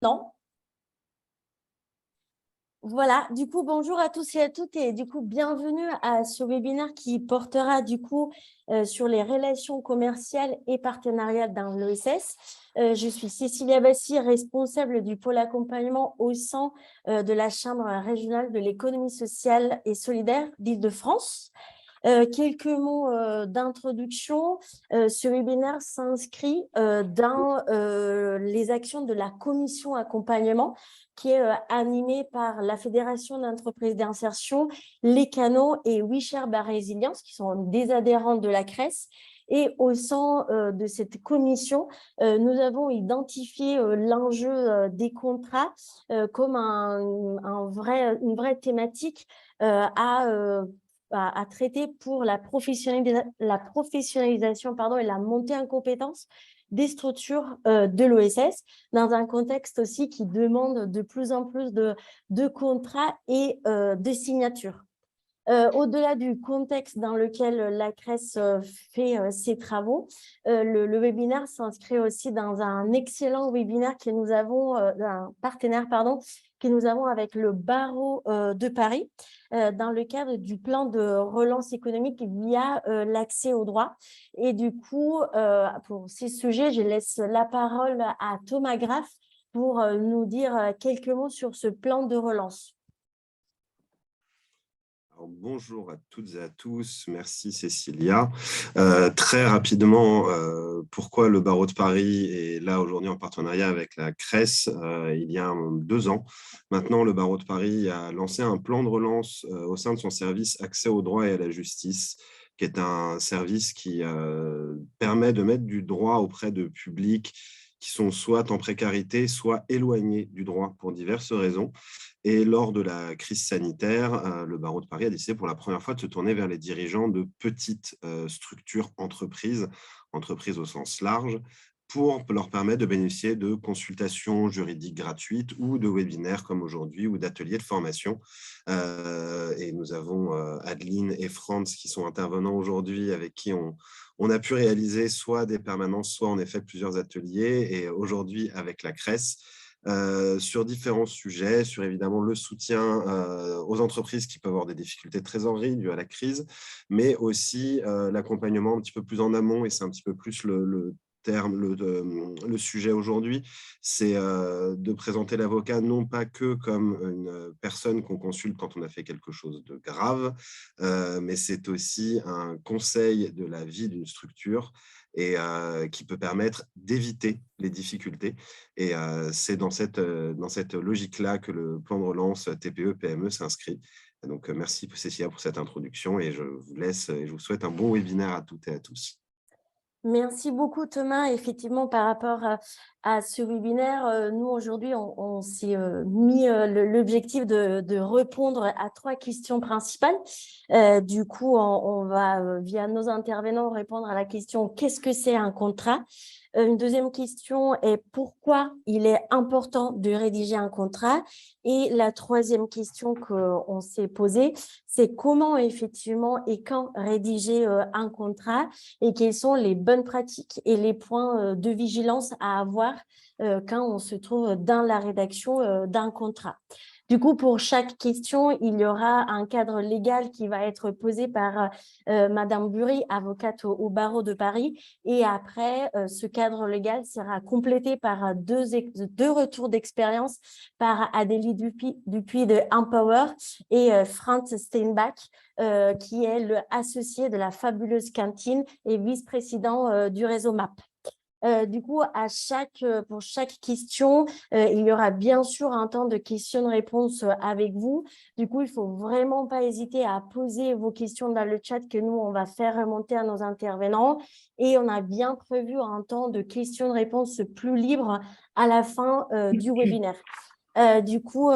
Non. Voilà, du coup, bonjour à tous et à toutes et du coup, bienvenue à ce webinaire qui portera du coup sur les relations commerciales et partenariales dans l'ESS. Je suis Cécilia Bassi, responsable du pôle accompagnement au sein de la Chambre régionale de l'économie sociale et solidaire d'Île-de-France. Quelques mots d'introduction. Ce webinaire s'inscrit dans les actions de la commission accompagnement qui est animée par la Fédération d'entreprises d'insertion, les canaux et WeShare by Résilience, qui sont des adhérents de la CRES. Et au sein de cette commission, nous avons identifié l'enjeu des contrats comme une vraie thématique à traiter pour la professionnalisation et la montée en compétences des structures de l'OSS, dans un contexte aussi qui demande de plus en plus de contrats et de signatures. Au-delà du contexte dans lequel la CRES fait ses travaux, le webinaire s'inscrit aussi dans un excellent webinaire que nous avons, un partenaire, que nous avons avec le barreau de Paris, dans le cadre du plan de relance économique via l'accès au droit. Et du coup, pour ces sujets, je laisse la parole à Thomas Graff pour nous dire quelques mots sur ce plan de relance. Alors, bonjour à toutes et à tous, merci Cécilia. Très rapidement, pourquoi le barreau de Paris est là aujourd'hui en partenariat avec la CRES il y a 2 ans. Maintenant, le barreau de Paris a lancé un plan de relance au sein de son service accès au droit et à la justice, qui est un service qui permet de mettre du droit auprès de publics qui sont soit en précarité, soit éloignés du droit pour diverses raisons. Et lors de la crise sanitaire, le barreau de Paris a décidé pour la première fois de se tourner vers les dirigeants de petites structures entreprises au sens large, pour leur permettre de bénéficier de consultations juridiques gratuites ou de webinaires comme aujourd'hui ou d'ateliers de formation. Et nous avons Adeline et Franz qui sont intervenants aujourd'hui avec qui on a pu réaliser soit des permanences, soit en effet plusieurs ateliers. Et aujourd'hui, avec la CRES, sur différents sujets, sur évidemment le soutien aux entreprises qui peuvent avoir des difficultés de trésorerie dues à la crise, mais aussi l'accompagnement un petit peu plus en amont, et c'est un petit peu plus le sujet aujourd'hui, c'est de présenter l'avocat non pas que comme une personne qu'on consulte quand on a fait quelque chose de grave, mais c'est aussi un conseil de la vie d'une structure et qui peut permettre d'éviter les difficultés. Et c'est dans cette logique-là que le plan de relance TPE-PME s'inscrit. Donc, merci Cécilia pour cette introduction et je vous laisse et je vous souhaite un bon webinaire à toutes et à tous. Merci beaucoup Thomas. Effectivement, par rapport à ce webinaire, nous aujourd'hui, on s'est mis l'objectif de répondre à 3 questions principales. Du coup, on va, via nos intervenants, répondre à la question « Qu'est-ce que c'est un contrat ?» Une deuxième question est « Pourquoi il est important de rédiger un contrat ?» Et la troisième question qu'on s'est posée, c'est comment effectivement et quand rédiger un contrat et quelles sont les bonnes pratiques et les points de vigilance à avoir quand on se trouve dans la rédaction d'un contrat. Du coup, pour chaque question, il y aura un cadre légal qui va être posé par Madame Bury, avocate au barreau de Paris. Et après, ce cadre légal sera complété par deux retours d'expérience par Adélie Dupuis de Empower et Franz Steinbach, qui est l'associé de la fabuleuse cantine et vice-président du réseau MAP. Du coup, pour chaque question, il y aura bien sûr un temps de questions-réponses avec vous. Du coup, il ne faut vraiment pas hésiter à poser vos questions dans le chat que nous, on va faire remonter à nos intervenants. Et on a bien prévu un temps de questions-réponses plus libre à la fin du webinaire. Du coup,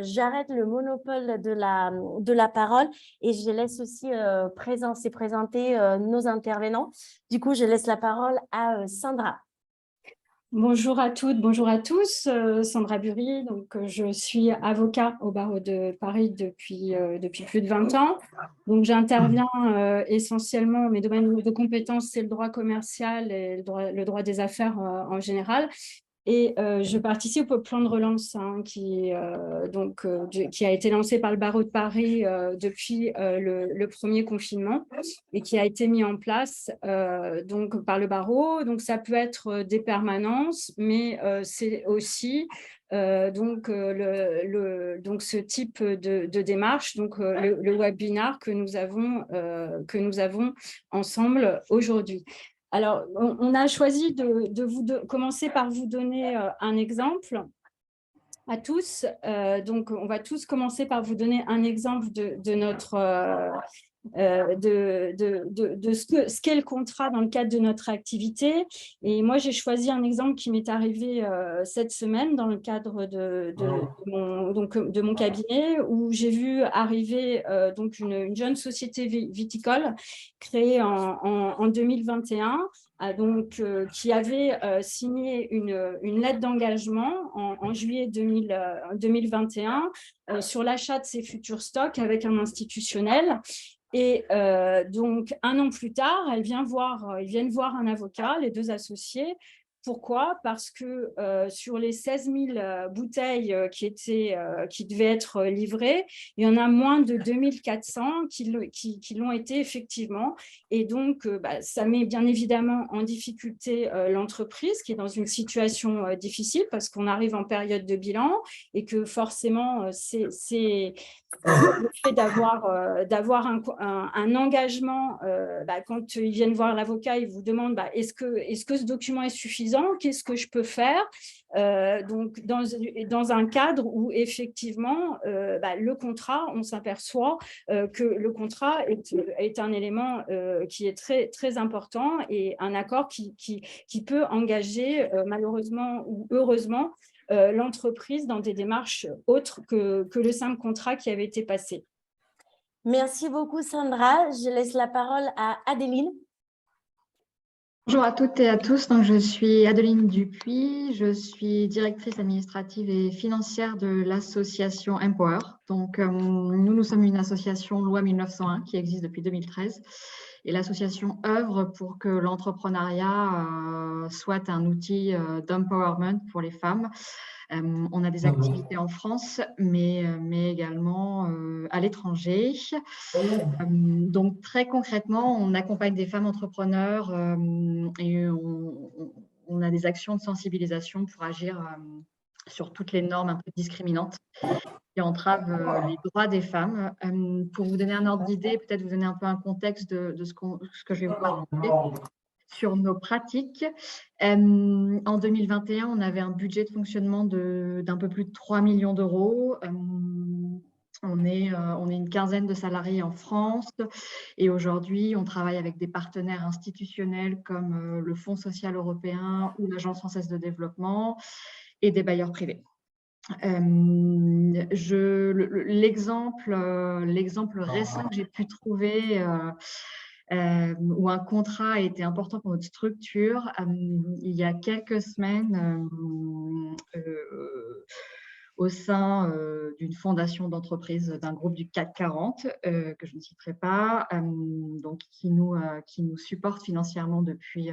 j'arrête le monopole de la parole et je laisse aussi présenter nos intervenants. Du coup, je laisse la parole à Sandra. Bonjour à toutes, bonjour à tous. Sandra Bury, donc je suis avocat au barreau de Paris depuis plus de 20 ans. Donc j'interviens essentiellement, mes domaines de compétences, c'est le droit commercial et le droit des affaires en général. Et je participe au plan de relance qui a été lancé par le barreau de Paris depuis le premier confinement et qui a été mis en place donc par le barreau. Donc, ça peut être des permanences, mais c'est aussi donc ce type de démarche, donc le webinaire que nous avons ensemble aujourd'hui. Alors, on a choisi de commencer par vous donner un exemple à tous. Donc, on va tous commencer par vous donner un exemple de notre ce qu'est le contrat dans le cadre de notre activité. Et moi, j'ai choisi un exemple qui m'est arrivé cette semaine dans le cadre de mon cabinet, où j'ai vu arriver donc une jeune société viticole créée en 2021, qui avait signé une lettre d'engagement en juillet 2021 sur l'achat de ses futurs stocks avec un institutionnel. Et donc, un an plus tard, ils viennent voir un avocat, les deux associés. Pourquoi? Parce que sur les 16 000 bouteilles qui devaient être livrées, il y en a moins de 2400 qui l'ont été effectivement. Et donc, ça met bien évidemment en difficulté l'entreprise qui est dans une situation difficile parce qu'on arrive en période de bilan et que forcément, le fait d'avoir un engagement, quand ils viennent voir l'avocat, ils vous demandent est-ce que ce document est suffisant? Qu'est-ce que je peux faire? Donc, dans un cadre où effectivement, le contrat, on s'aperçoit que le contrat est un élément qui est très, très important et un accord qui peut engager malheureusement ou heureusement l'entreprise dans des démarches autres que le simple contrat qui avait été passé. Merci beaucoup, Sandra. Je laisse la parole à Adeline. Bonjour à toutes et à tous. Donc, je suis Adeline Dupuis. Je suis directrice administrative et financière de l'association Empower. Donc, nous sommes une association loi 1901 qui existe depuis 2013. Et l'association œuvre pour que l'entrepreneuriat soit un outil d'empowerment pour les femmes. On a des activités en France, mais également à l'étranger. Donc, très concrètement, on accompagne des femmes entrepreneurs et on a des actions de sensibilisation pour agir sur toutes les normes un peu discriminantes qui entravent les droits des femmes. Pour vous donner un ordre d'idée, peut-être vous donner un peu un contexte de ce que je vais vous raconter sur nos pratiques. En 2021, on avait un budget de fonctionnement d'un peu plus de 3 millions d'euros. On est une quinzaine de salariés en France et aujourd'hui, on travaille avec des partenaires institutionnels comme le Fonds social européen ou l'Agence française de développement et des bailleurs privés. L'exemple récent que j'ai pu trouver où un contrat a été important pour notre structure, il y a quelques semaines, au sein d'une fondation d'entreprise d'un groupe du CAC 40, que je ne citerai pas, donc qui nous supporte financièrement depuis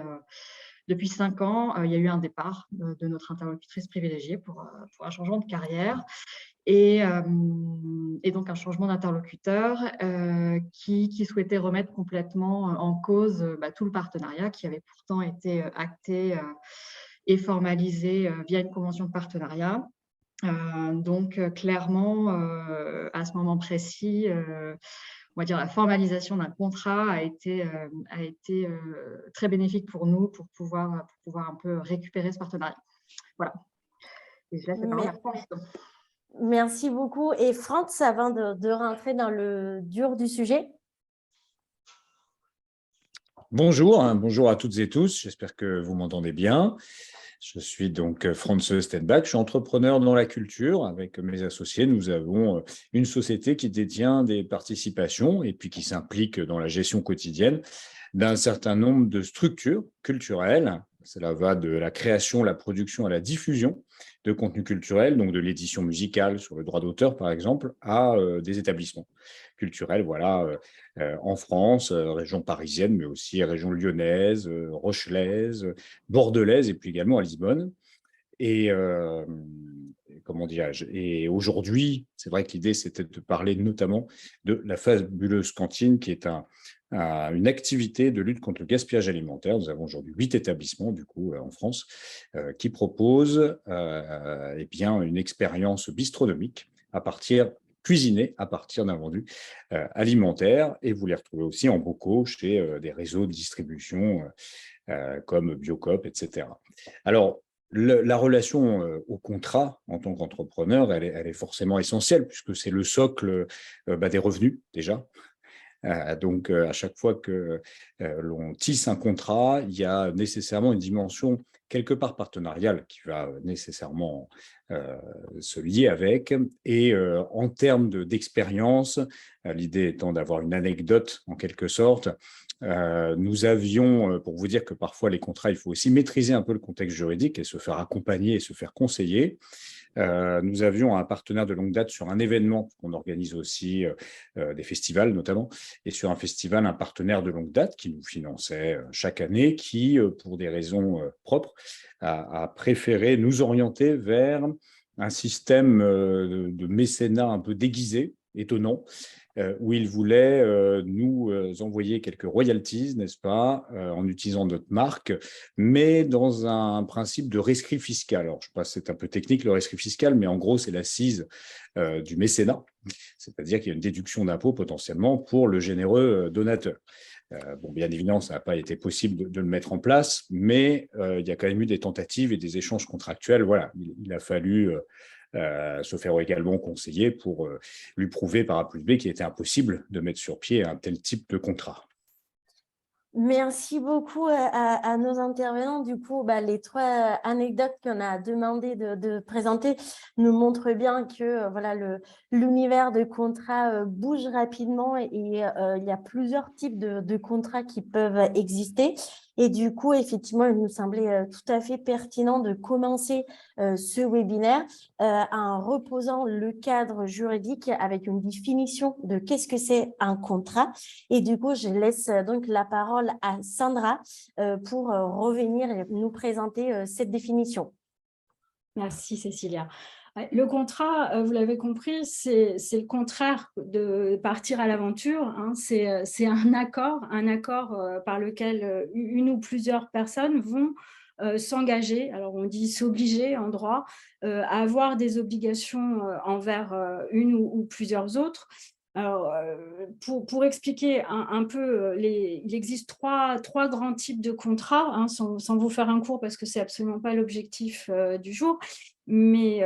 5 ans. Il y a eu un départ de notre interlocutrice privilégiée pour un changement de carrière et donc un changement d'interlocuteur qui souhaitait remettre complètement en cause tout le partenariat qui avait pourtant été acté et formalisé via une convention de partenariat. Donc, clairement, à ce moment précis, on va dire la formalisation d'un contrat a été très bénéfique pour nous pour pouvoir un peu récupérer ce partenariat. Voilà. Et je laisse la parole à Franck. Merci beaucoup. Et Franck, avant de rentrer dans le dur du sujet. Bonjour à toutes et tous. J'espère que vous m'entendez bien. Je suis donc Franz Stenbach, je suis entrepreneur dans la culture. Avec mes associés, nous avons une société qui détient des participations et puis qui s'implique dans la gestion quotidienne d'un certain nombre de structures culturelles. Cela va de la création, la production à la diffusion de contenus culturels, donc de l'édition musicale sur le droit d'auteur par exemple, à des établissements culturels, voilà, en France, région parisienne, mais aussi région lyonnaise, rochelaise, bordelaise et puis également à Lisbonne. Et comment dirais-je? Et aujourd'hui, c'est vrai que l'idée, c'était de parler notamment de la fabuleuse cantine, qui est une activité de lutte contre le gaspillage alimentaire. Nous avons aujourd'hui 8 établissements, du coup, en France, qui proposent eh bien, une expérience bistronomique cuisinée à partir d'un vendu alimentaire. Et vous les retrouvez aussi en bocaux chez des réseaux de distribution comme Biocoop, etc. Alors, la relation au contrat en tant qu'entrepreneur, elle est forcément essentielle puisque c'est le socle des revenus déjà. Donc, à chaque fois que l'on tisse un contrat, il y a nécessairement une dimension quelque part partenariale qui va nécessairement se lier avec. Et en termes d'expérience, l'idée étant d'avoir une anecdote en quelque sorte, nous avions, pour vous dire que parfois les contrats, il faut aussi maîtriser un peu le contexte juridique et se faire accompagner et se faire conseiller. Nous avions un partenaire de longue date sur un événement qu'on organise aussi, des festivals notamment, et sur un festival, un partenaire de longue date qui nous finançait chaque année, qui, pour des raisons propres, a préféré nous orienter vers un système de mécénat un peu déguisé, étonnant, où il voulait nous envoyer quelques royalties, n'est-ce pas, en utilisant notre marque, mais dans un principe de rescrit fiscal. Alors, je sais pas, c'est un peu technique le rescrit fiscal, mais en gros, c'est l'assise du mécénat, c'est-à-dire qu'il y a une déduction d'impôt potentiellement pour le généreux donateur. Bon, bien évidemment, ça n'a pas été possible de le mettre en place, mais il y a quand même eu des tentatives et des échanges contractuels. Voilà, il a fallu se faire également conseiller pour lui prouver par A plus B qu'il était impossible de mettre sur pied un tel type de contrat. Merci beaucoup à nos intervenants. Du coup, les 3 anecdotes qu'on a demandé de présenter nous montrent bien que voilà, l'univers de contrats bouge rapidement et il y a plusieurs types de contrats qui peuvent exister. Et du coup, effectivement, il nous semblait tout à fait pertinent de commencer ce webinaire en reposant le cadre juridique avec une définition de qu'est-ce que c'est un contrat. Et du coup, je laisse donc la parole à Sandra pour revenir et nous présenter cette définition. Merci Cécilia. Le contrat, vous l'avez compris, c'est le contraire de partir à l'aventure, hein. C'est un accord par lequel une ou plusieurs personnes vont s'engager, alors on dit s'obliger en droit, à avoir des obligations envers une ou plusieurs autres. Alors, pour expliquer un peu, il existe trois grands types de contrats, hein, sans vous faire un cours parce que c'est absolument pas l'objectif du jour. Mais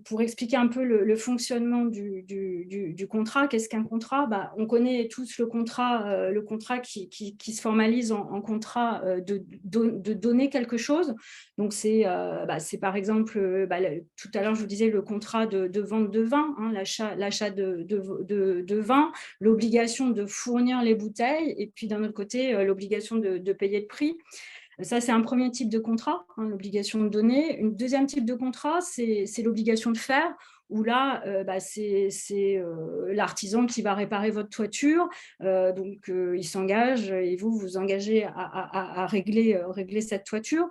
pour expliquer un peu le fonctionnement du contrat, qu'est-ce qu'un contrat? On connaît tous le contrat qui se formalise en contrat de donner quelque chose. Donc, c'est par exemple, tout à l'heure, je vous disais le contrat de vente de vin, hein, l'achat de vin, l'obligation de fournir les bouteilles et puis d'un autre côté, l'obligation de payer le prix. Ça, c'est un premier type de contrat, hein, l'obligation de donner. Une deuxième type de contrat, c'est l'obligation de faire, où là, c'est l'artisan qui va réparer votre toiture. Donc, il s'engage et vous vous engagez à régler cette toiture.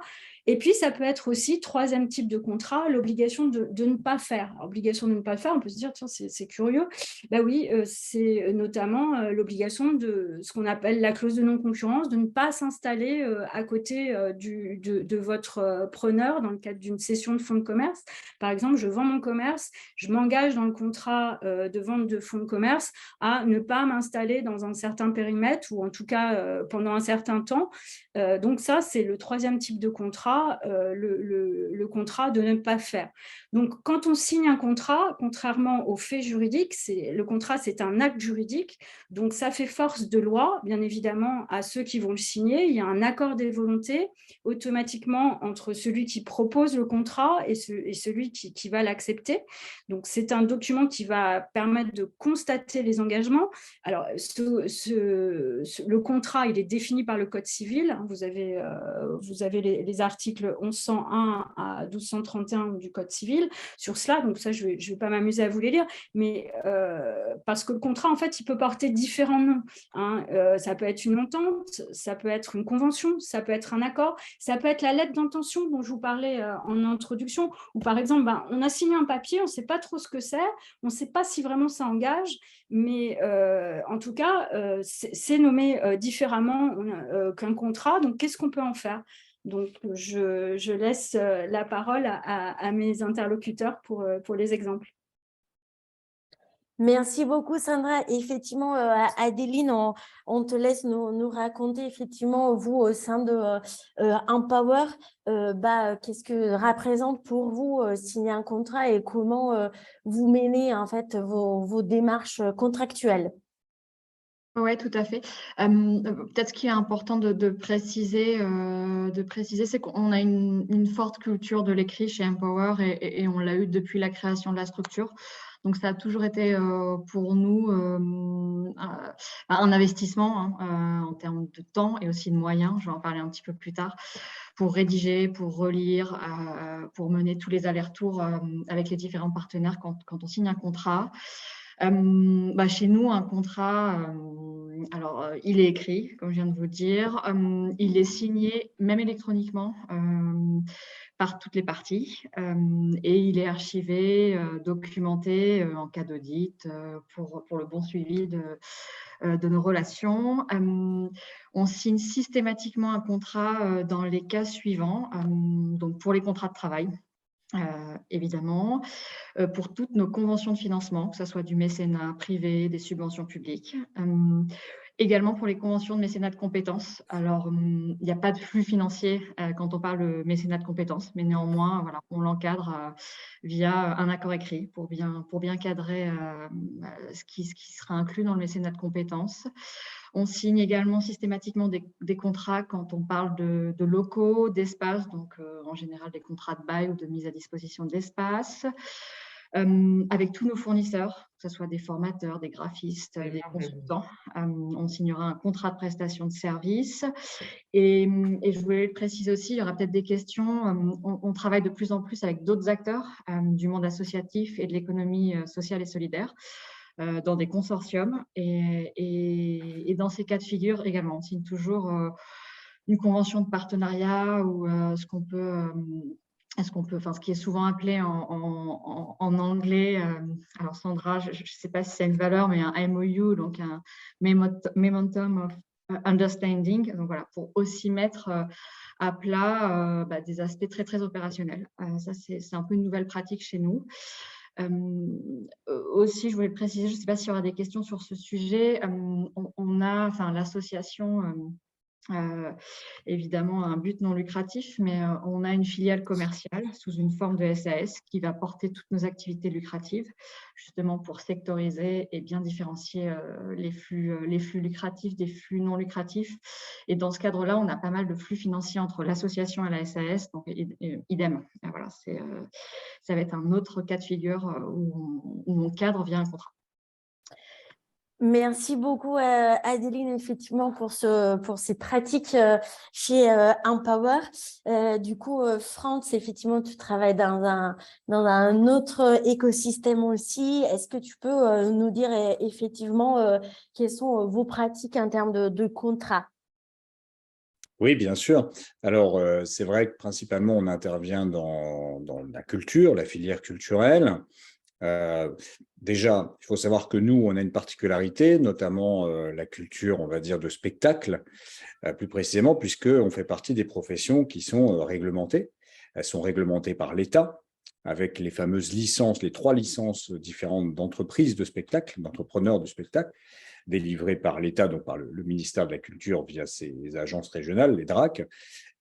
Et puis, ça peut être aussi, troisième type de contrat, l'obligation de ne pas faire. L'obligation de ne pas faire, on peut se dire, tiens, c'est curieux. Oui, c'est notamment l'obligation de ce qu'on appelle la clause de non-concurrence, de ne pas s'installer à côté de votre preneur dans le cadre d'une cession de fonds de commerce. Par exemple, je vends mon commerce, je m'engage dans le contrat de vente de fonds de commerce à ne pas m'installer dans un certain périmètre ou en tout cas pendant un certain temps. Donc ça, c'est le troisième type de contrat, le contrat de ne pas faire. Donc, quand on signe un contrat, contrairement aux faits juridiques, le contrat, c'est un acte juridique. Donc, ça fait force de loi, bien évidemment, à ceux qui vont le signer. Il y a un accord des volontés automatiquement entre celui qui propose le contrat et celui qui va l'accepter. Donc, c'est un document qui va permettre de constater les engagements. Alors, le contrat, il est défini par le Code civil. Vous avez les articles articles 1101 à 1231 du Code civil sur cela. Donc ça, je vais pas m'amuser à vous les lire, mais parce que le contrat, en fait, il peut porter différents noms. Hein. Ça peut être une entente, ça peut être une convention, ça peut être un accord, ça peut être la lettre d'intention dont je vous parlais en introduction, où par exemple, on a signé un papier, on ne sait pas trop ce que c'est, on ne sait pas si vraiment ça engage, mais en tout cas, c'est nommé différemment qu'un contrat. Donc, qu'est-ce qu'on peut en faire? Donc, je laisse la parole à mes interlocuteurs pour les exemples. Merci beaucoup, Sandra. Effectivement, Adeline, on te laisse nous raconter, effectivement, vous, au sein de Empower, qu'est-ce que représente pour vous signer un contrat et comment vous menez, en fait, vos démarches contractuelles. Oui, tout à fait. Peut-être ce qui est important de préciser, c'est qu'on a une forte culture de l'écrit chez Empower et on l'a eu depuis la création de la structure. Donc, ça a toujours été pour nous un investissement en termes de temps et aussi de moyens. Je vais en parler un petit peu plus tard, pour rédiger, pour relire, pour mener tous les allers-retours avec les différents partenaires quand on signe un contrat. Chez nous, un contrat, il est écrit, comme je viens de vous dire, il est signé, même électroniquement, par toutes les parties, et il est archivé, documenté en cas d'audit pour le bon suivi de nos relations. On signe systématiquement un contrat dans les cas suivants, donc pour les contrats de travail. Évidemment, pour toutes nos conventions de financement, que ce soit du mécénat privé, des subventions publiques. Également pour les conventions de mécénat de compétences. Alors, il n'y a pas de flux financier quand on parle de mécénat de compétences, mais néanmoins, voilà, on l'encadre via un accord écrit pour bien cadrer ce qui sera inclus dans le mécénat de compétences. On signe également systématiquement des contrats quand on parle de locaux, d'espaces, donc en général des contrats de bail ou de mise à disposition d'espace, avec tous nos fournisseurs, que ce soit des formateurs, des graphistes, des consultants. On signera un contrat de prestation de service. Et je voulais le préciser aussi, il y aura peut-être des questions. On travaille de plus en plus avec d'autres acteurs du monde associatif et de l'économie sociale et solidaire, dans des consortiums et dans ces cas de figure également. On signe toujours une convention de partenariat ou ce qui est souvent appelé en anglais, alors Sandra, je ne sais pas si c'est une valeur, mais un MOU, donc un Memorandum of Understanding, donc voilà, pour aussi mettre à plat des aspects très, très opérationnels. Ça, c'est un peu une nouvelle pratique chez nous. Aussi, je voulais le préciser, je ne sais pas s'il y aura des questions sur ce sujet. On a, l'association, évidemment, un but non lucratif, mais on a une filiale commerciale sous une forme de SAS qui va porter toutes nos activités lucratives, justement pour sectoriser et bien différencier les flux lucratifs des flux non lucratifs. Et dans ce cadre-là, on a pas mal de flux financiers entre l'association et la SAS, donc idem. Voilà, ça va être un autre cas de figure où on cadre via un contrat. Merci beaucoup, Adeline, effectivement, pour ces pratiques chez Empower. Du coup, France, effectivement, tu travailles dans un autre écosystème aussi. Est-ce que tu peux nous dire effectivement quelles sont vos pratiques en termes de contrat? Oui, bien sûr. Alors, c'est vrai que principalement, on intervient dans la culture, la filière culturelle. Déjà, il faut savoir que nous, on a une particularité, notamment la culture, on va dire, de spectacle, plus précisément, puisqu'on fait partie des professions qui sont réglementées. Elles sont réglementées par l'État, avec les fameuses licences, les 3 licences différentes d'entreprises de spectacle, d'entrepreneurs de spectacle, délivrées par l'État, donc par le ministère de la Culture via ses agences régionales, les DRAC.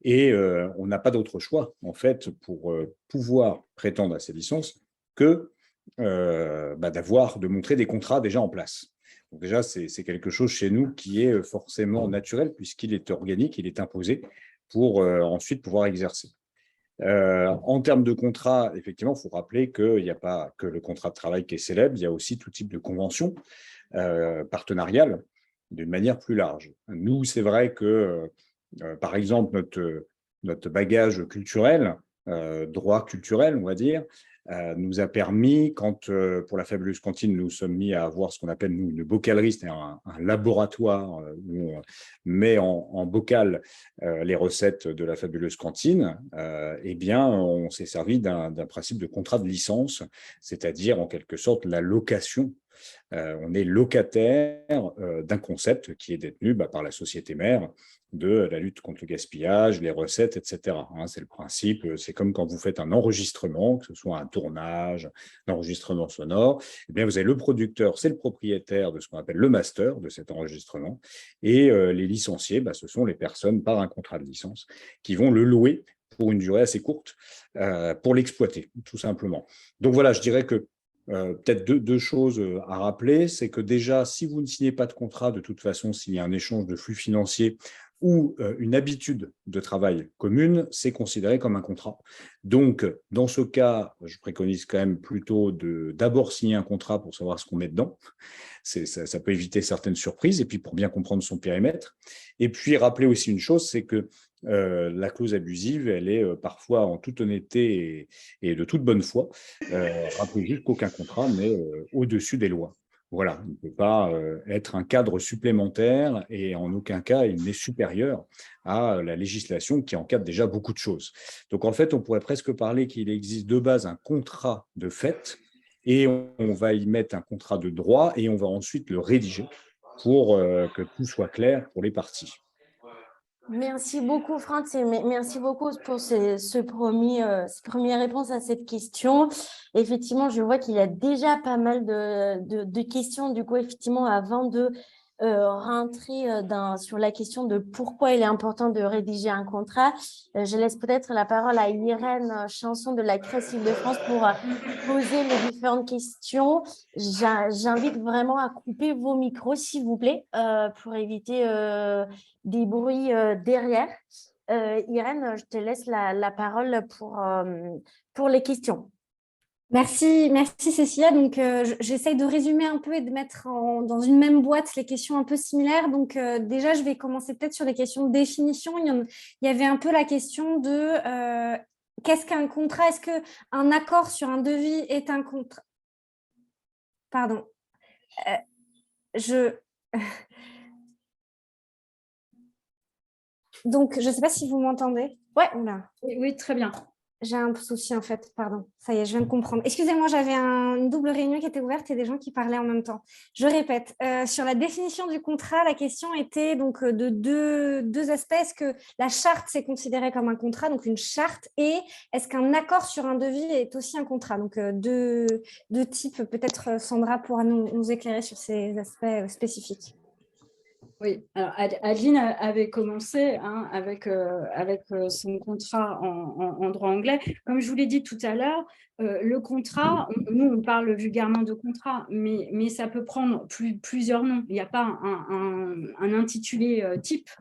Et on n'a pas d'autre choix, en fait, pour pouvoir prétendre à ces licences que de montrer des contrats déjà en place. Donc déjà, c'est quelque chose chez nous qui est forcément naturel puisqu'il est organique, il est imposé pour ensuite pouvoir exercer. En termes de contrat, effectivement, il faut rappeler qu'il n'y a pas que le contrat de travail qui est célèbre, il y a aussi tout type de convention partenariale d'une manière plus large. Nous, c'est vrai que, par exemple, notre bagage culturel, droit culturel, on va dire, nous a permis, quand pour la fabuleuse cantine, nous sommes mis à avoir ce qu'on appelle, nous, une bocalerie, c'est-à-dire un laboratoire où on met en bocal les recettes de la fabuleuse cantine, eh bien, on s'est servi d'un principe de contrat de licence, c'est-à-dire en quelque sorte la location. On est locataire d'un concept qui est détenu par la société mère de la lutte contre le gaspillage, les recettes, etc. C'est le principe, c'est comme quand vous faites un enregistrement, que ce soit un tournage, un enregistrement sonore, eh bien vous avez le producteur, c'est le propriétaire de ce qu'on appelle le master de cet enregistrement, et les licenciés, ce sont les personnes par un contrat de licence qui vont le louer pour une durée assez courte pour l'exploiter, tout simplement. Donc voilà, je dirais que peut-être deux choses à rappeler, c'est que déjà, si vous ne signez pas de contrat, de toute façon, s'il y a un échange de flux financiers ou une habitude de travail commune, c'est considéré comme un contrat. Donc, dans ce cas, je préconise quand même plutôt d'abord signer un contrat pour savoir ce qu'on met dedans. Ça peut éviter certaines surprises, et puis pour bien comprendre son périmètre. Et puis, rappeler aussi une chose, c'est que la clause abusive, elle est parfois en toute honnêteté et de toute bonne foi. Rappelez juste qu'aucun contrat n'est au-dessus des lois. Voilà, il ne peut pas être un cadre supplémentaire et en aucun cas il n'est supérieur à la législation qui encadre déjà beaucoup de choses. Donc en fait, on pourrait presque parler qu'il existe de base un contrat de fait et on va y mettre un contrat de droit et on va ensuite le rédiger pour que tout soit clair pour les parties. Merci beaucoup, Franz, et merci beaucoup pour cette première réponse à cette question. Effectivement, je vois qu'il y a déjà pas mal de questions. Du coup, effectivement, avant de rentrer sur la question de pourquoi il est important de rédiger un contrat, je laisse peut-être la parole à Irène Chanson de la CRES Île-de-France pour poser les différentes questions. J'invite vraiment à couper vos micros, s'il vous plaît, pour éviter des bruits derrière. Irène, je te laisse la parole pour les questions. Merci Cécilia. Donc, j'essaye de résumer un peu et de mettre dans une même boîte les questions un peu similaires. Donc, déjà, je vais commencer peut-être sur les questions de définition. Il y avait un peu la question de qu'est-ce qu'un contrat? Est-ce qu'un accord sur un devis est un contrat? Pardon. Donc, je ne sais pas si vous m'entendez. Ouais. Oui, très bien. J'ai un souci en fait, pardon. Ça y est, je viens de comprendre. Excusez-moi, j'avais une double réunion qui était ouverte et des gens qui parlaient en même temps. Je répète, sur la définition du contrat, la question était donc de deux aspects. Est-ce que la charte, c'est considéré comme un contrat, donc une charte, et est-ce qu'un accord sur un devis est aussi un contrat? Donc, deux types. Peut-être Sandra pourra nous éclairer sur ces aspects spécifiques. Oui, alors Adeline avait commencé avec son contrat en droit anglais. Comme je vous l'ai dit tout à l'heure, le contrat, nous on parle vulgairement de contrat, mais ça peut prendre plusieurs noms. Il n'y a pas un intitulé type.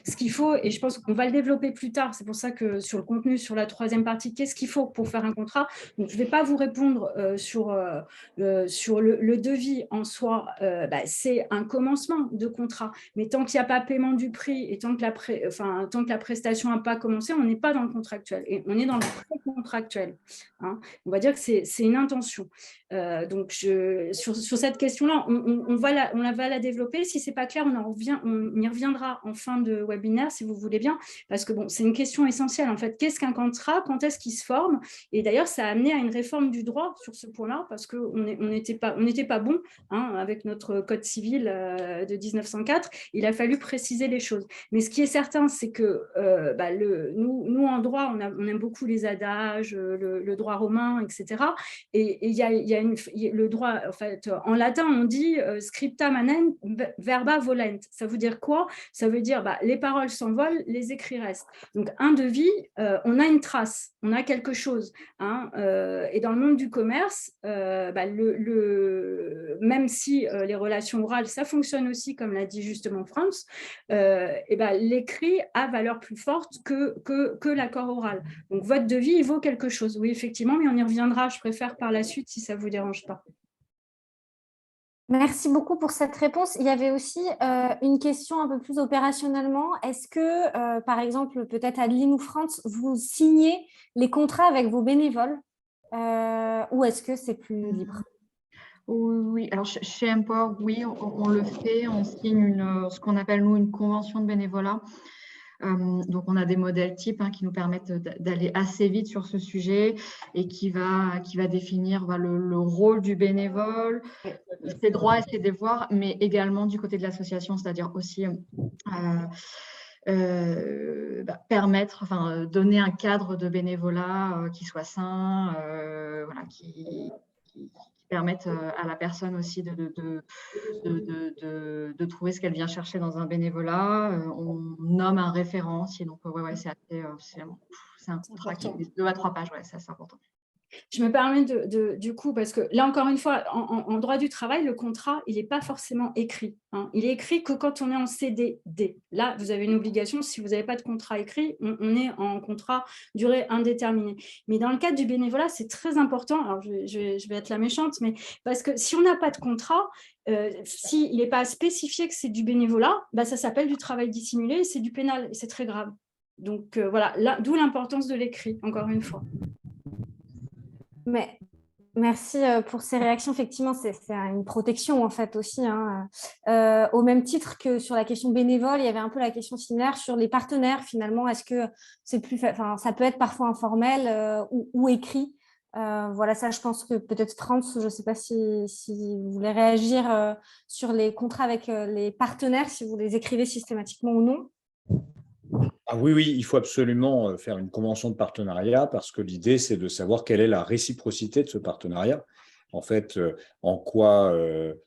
Ce qu'il faut, et je pense qu'on va le développer plus tard, c'est pour ça que sur le contenu, sur la troisième partie, qu'est-ce qu'il faut pour faire un contrat? Donc, je ne vais pas vous répondre sur le devis en soi, c'est un commencement de contrat. Mais tant qu'il n'y a pas paiement du prix et tant que la prestation n'a pas commencé, on n'est pas dans le contractuel. Et on est dans le pré-contractuel. On va dire que c'est une intention. Donc, sur cette question-là, on va la développer. Si ce n'est pas clair, on y reviendra en fin de webinaire, si vous voulez bien. Parce que c'est une question essentielle. En fait, qu'est-ce qu'un contrat? Quand est-ce qu'il se forme? Et d'ailleurs, ça a amené à une réforme du droit sur ce point-là, parce qu'on n'était pas bon avec notre code civil de 1904. Il a fallu préciser les choses. Mais ce qui est certain, c'est que nous, en droit, on aime beaucoup les adages, le droit romain, etc. Et il y a le droit, en fait, en latin, on dit scripta manem verba volent. Ça veut dire quoi? Ça veut dire les paroles s'envolent, les écrits restent. Donc, un devis, on a une trace, on a quelque chose. Et dans le monde du commerce, même si les relations orales, ça fonctionne aussi, comme l'a dit justement Franz, l'écrit a valeur plus forte que l'accord oral. Donc, votre devis, il vaut quelque chose. Oui, effectivement, mais on y reviendra, je préfère par la suite, si ça ne vous dérange pas. Merci beaucoup pour cette réponse. Il y avait aussi une question un peu plus opérationnellement. Est-ce que, par exemple, peut-être Adeline ou France, vous signez les contrats avec vos bénévoles ou est-ce que c'est plus libre? Oui, alors chez Empor, oui, on le fait. On signe ce qu'on appelle, nous, une convention de bénévolat. Donc, on a des modèles types qui nous permettent d'aller assez vite sur ce sujet et qui va définir le rôle du bénévole, ses droits et ses devoirs, mais également du côté de l'association, c'est-à-dire aussi permettre, donner un cadre de bénévolat qui soit sain, qui permette à la personne aussi de trouver ce qu'elle vient chercher dans un bénévolat. On nomme un référent aussi, donc c'est un contrat qui est 2 à 3 pages, c'est assez important. Je me permets du coup, parce que là, encore une fois, en droit du travail, le contrat, il n'est pas forcément écrit. Il est écrit que quand on est en CDD. Là, vous avez une obligation, si vous n'avez pas de contrat écrit, on est en contrat durée indéterminée. Mais dans le cadre du bénévolat, c'est très important. Alors, je vais être la méchante, mais parce que si on n'a pas de contrat, s'il n'est pas spécifié que c'est du bénévolat, ça s'appelle du travail dissimulé et c'est du pénal, et c'est très grave. Donc, voilà, d'où l'importance de l'écrit, encore une fois. Mais merci pour ces réactions. Effectivement, c'est une protection en fait aussi. Au même titre que sur la question bénévole, il y avait un peu la question similaire sur les partenaires. Finalement, est-ce que c'est ça peut être parfois informel ou écrit. Voilà, ça, je pense que peut-être France, je ne sais pas si vous voulez réagir sur les contrats avec les partenaires, si vous les écrivez systématiquement ou non. Ah oui, il faut absolument faire une convention de partenariat parce que l'idée, c'est de savoir quelle est la réciprocité de ce partenariat. En fait, en quoi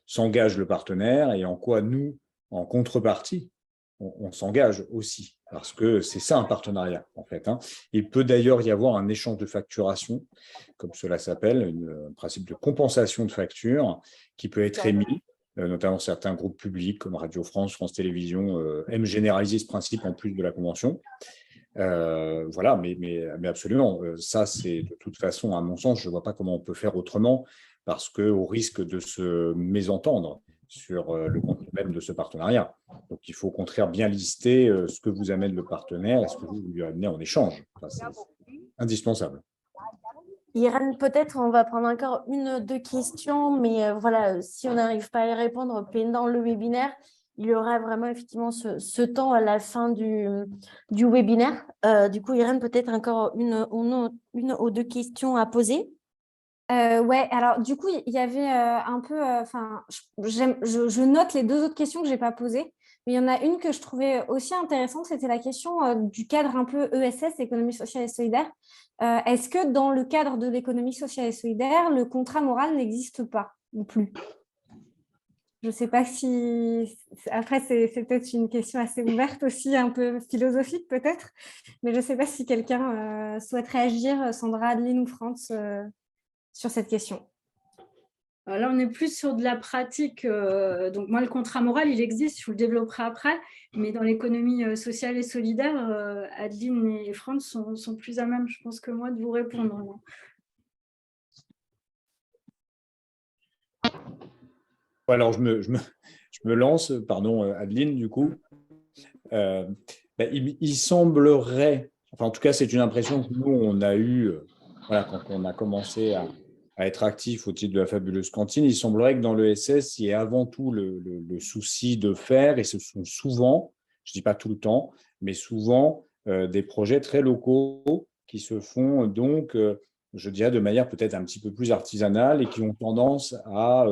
s'engage le partenaire et en quoi nous, en contrepartie, on s'engage aussi. Parce que c'est ça un partenariat, en fait. Il peut d'ailleurs y avoir un échange de facturation, comme cela s'appelle, un principe de compensation de facture qui peut être émis. Notamment certains groupes publics comme Radio France, France Télévisions aiment généraliser ce principe en plus de la convention. Voilà, mais absolument, ça c'est de toute façon, à mon sens, je ne vois pas comment on peut faire autrement parce qu'au risque de se mésentendre sur le contenu même de ce partenariat. Donc il faut au contraire bien lister ce que vous amène le partenaire et ce que vous lui amenez en échange. C'est indispensable. Irène, peut-être on va prendre encore une ou deux questions, mais voilà, si on n'arrive pas à y répondre pendant le webinaire, il y aura vraiment effectivement ce temps à la fin du webinaire. Du coup, Irène, peut-être encore une ou deux questions à poser. Ouais, alors du coup, il y avait un peu, je note les deux autres questions que je n'ai pas posées, mais il y en a une que je trouvais aussi intéressante, c'était la question du cadre un peu ESS, économie sociale et solidaire. Est-ce que dans le cadre de l'économie sociale et solidaire, le contrat moral n'existe pas ou plus? Je ne sais pas si… Après, c'est peut-être une question assez ouverte aussi, un peu philosophique peut-être, mais je ne sais pas si quelqu'un souhaite réagir, Sandra, Adeline ou France, sur cette question. Là, on est plus sur de la pratique. Donc, moi, le contrat moral, il existe, je vous le développerai après. Mais dans l'économie sociale et solidaire, Adeline et France sont plus à même, je pense, que moi, de vous répondre. Alors, je me lance, pardon, Adeline, du coup. Il semblerait, enfin, en tout cas, c'est une impression que nous, on a eue quand on a commencé à être actif au titre de la fabuleuse cantine. Il semblerait que dans l'ESS, il y ait avant tout le souci de faire, et ce sont souvent, je ne dis pas tout le temps, mais souvent des projets très locaux qui se font donc, je dirais, de manière peut-être un petit peu plus artisanale et qui ont tendance à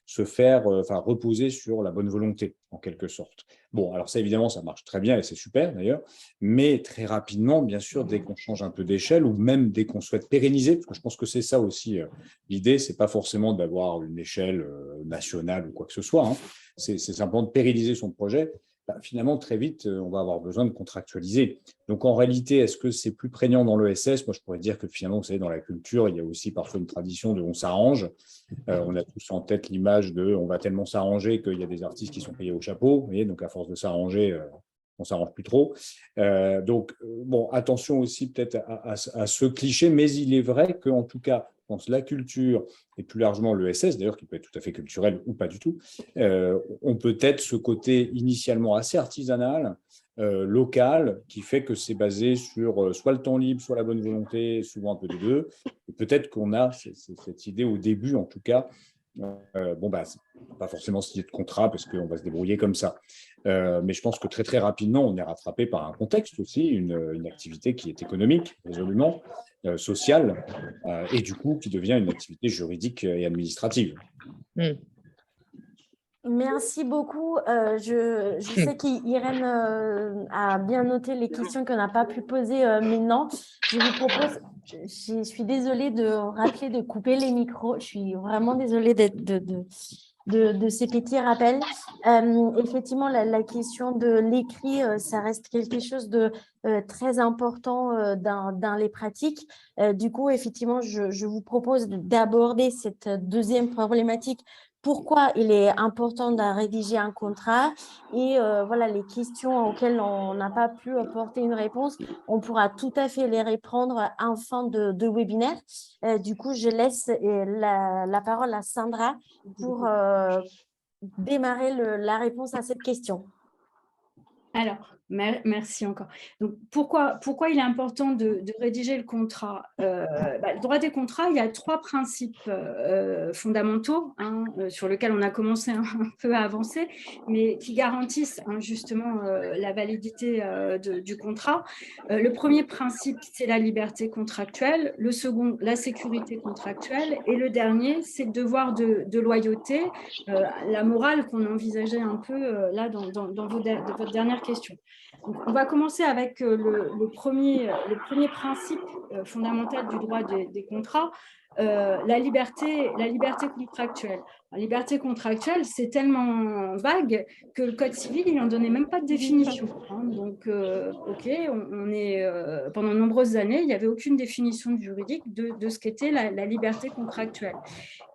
se faire, reposer sur la bonne volonté, en quelque sorte. Bon, alors ça, évidemment, ça marche très bien et c'est super d'ailleurs, mais très rapidement, bien sûr, dès qu'on change un peu d'échelle ou même dès qu'on souhaite pérenniser, parce que je pense que c'est ça aussi l'idée, c'est pas forcément d'avoir une échelle nationale ou quoi que ce soit, c'est simplement de pérenniser son projet. Finalement, très vite, on va avoir besoin de contractualiser. Donc, en réalité, est-ce que c'est plus prégnant dans l'ESS? Moi, je pourrais dire que finalement, vous savez, dans la culture, il y a aussi parfois une tradition de on s'arrange. On a tous en tête l'image de on va tellement s'arranger qu'il y a des artistes qui sont payés au chapeau. Vous voyez, donc, à force de s'arranger, on ne s'arrange plus trop. Donc, bon, attention aussi peut-être à ce cliché, mais il est vrai qu'en tout cas, pense, la culture et plus largement l'ESS, d'ailleurs, qui peut être tout à fait culturel ou pas du tout, ont peut-être ce côté initialement assez artisanal, local, qui fait que c'est basé sur soit le temps libre, soit la bonne volonté, souvent un peu des deux. Et peut-être qu'on a cette idée au début, en tout cas, pas forcément signer de contrat parce qu'on va se débrouiller comme ça. Mais je pense que très, très rapidement, on est rattrapé par un contexte aussi, une activité qui est économique, résolument, sociale, et du coup, qui devient une activité juridique et administrative. Merci beaucoup. Je sais qu'Irène a bien noté les questions qu'on n'a pas pu poser maintenant. Je vous propose, je suis désolée de rappeler de couper les micros. Je suis vraiment désolée de ces petits rappels. Effectivement, la question de l'écrit, ça reste quelque chose de très important dans les pratiques. Du coup, effectivement, je vous propose d'aborder cette deuxième problématique. Pourquoi il est important de rédiger un contrat et voilà les questions auxquelles on n'a pas pu apporter une réponse, on pourra tout à fait les répondre en fin de webinaire. Du coup, je laisse la parole à Sandra pour démarrer la réponse à cette question. Alors, merci encore. Donc, pourquoi il est important de rédiger le contrat? Le droit des contrats, il y a 3 principes fondamentaux sur lesquels on a commencé un peu à avancer, mais qui garantissent justement la validité du contrat. Le premier principe, c'est la liberté contractuelle. Le second, la sécurité contractuelle. Et le dernier, c'est le devoir de loyauté, la morale qu'on envisageait un peu là dans votre dernière question. Donc, on va commencer avec le premier principe fondamental du droit des contrats, la liberté contractuelle. La liberté contractuelle, c'est tellement vague que le Code civil, il n'en donnait même pas de définition. Donc, on est, pendant de nombreuses années, il n'y avait aucune définition juridique de ce qu'était la liberté contractuelle.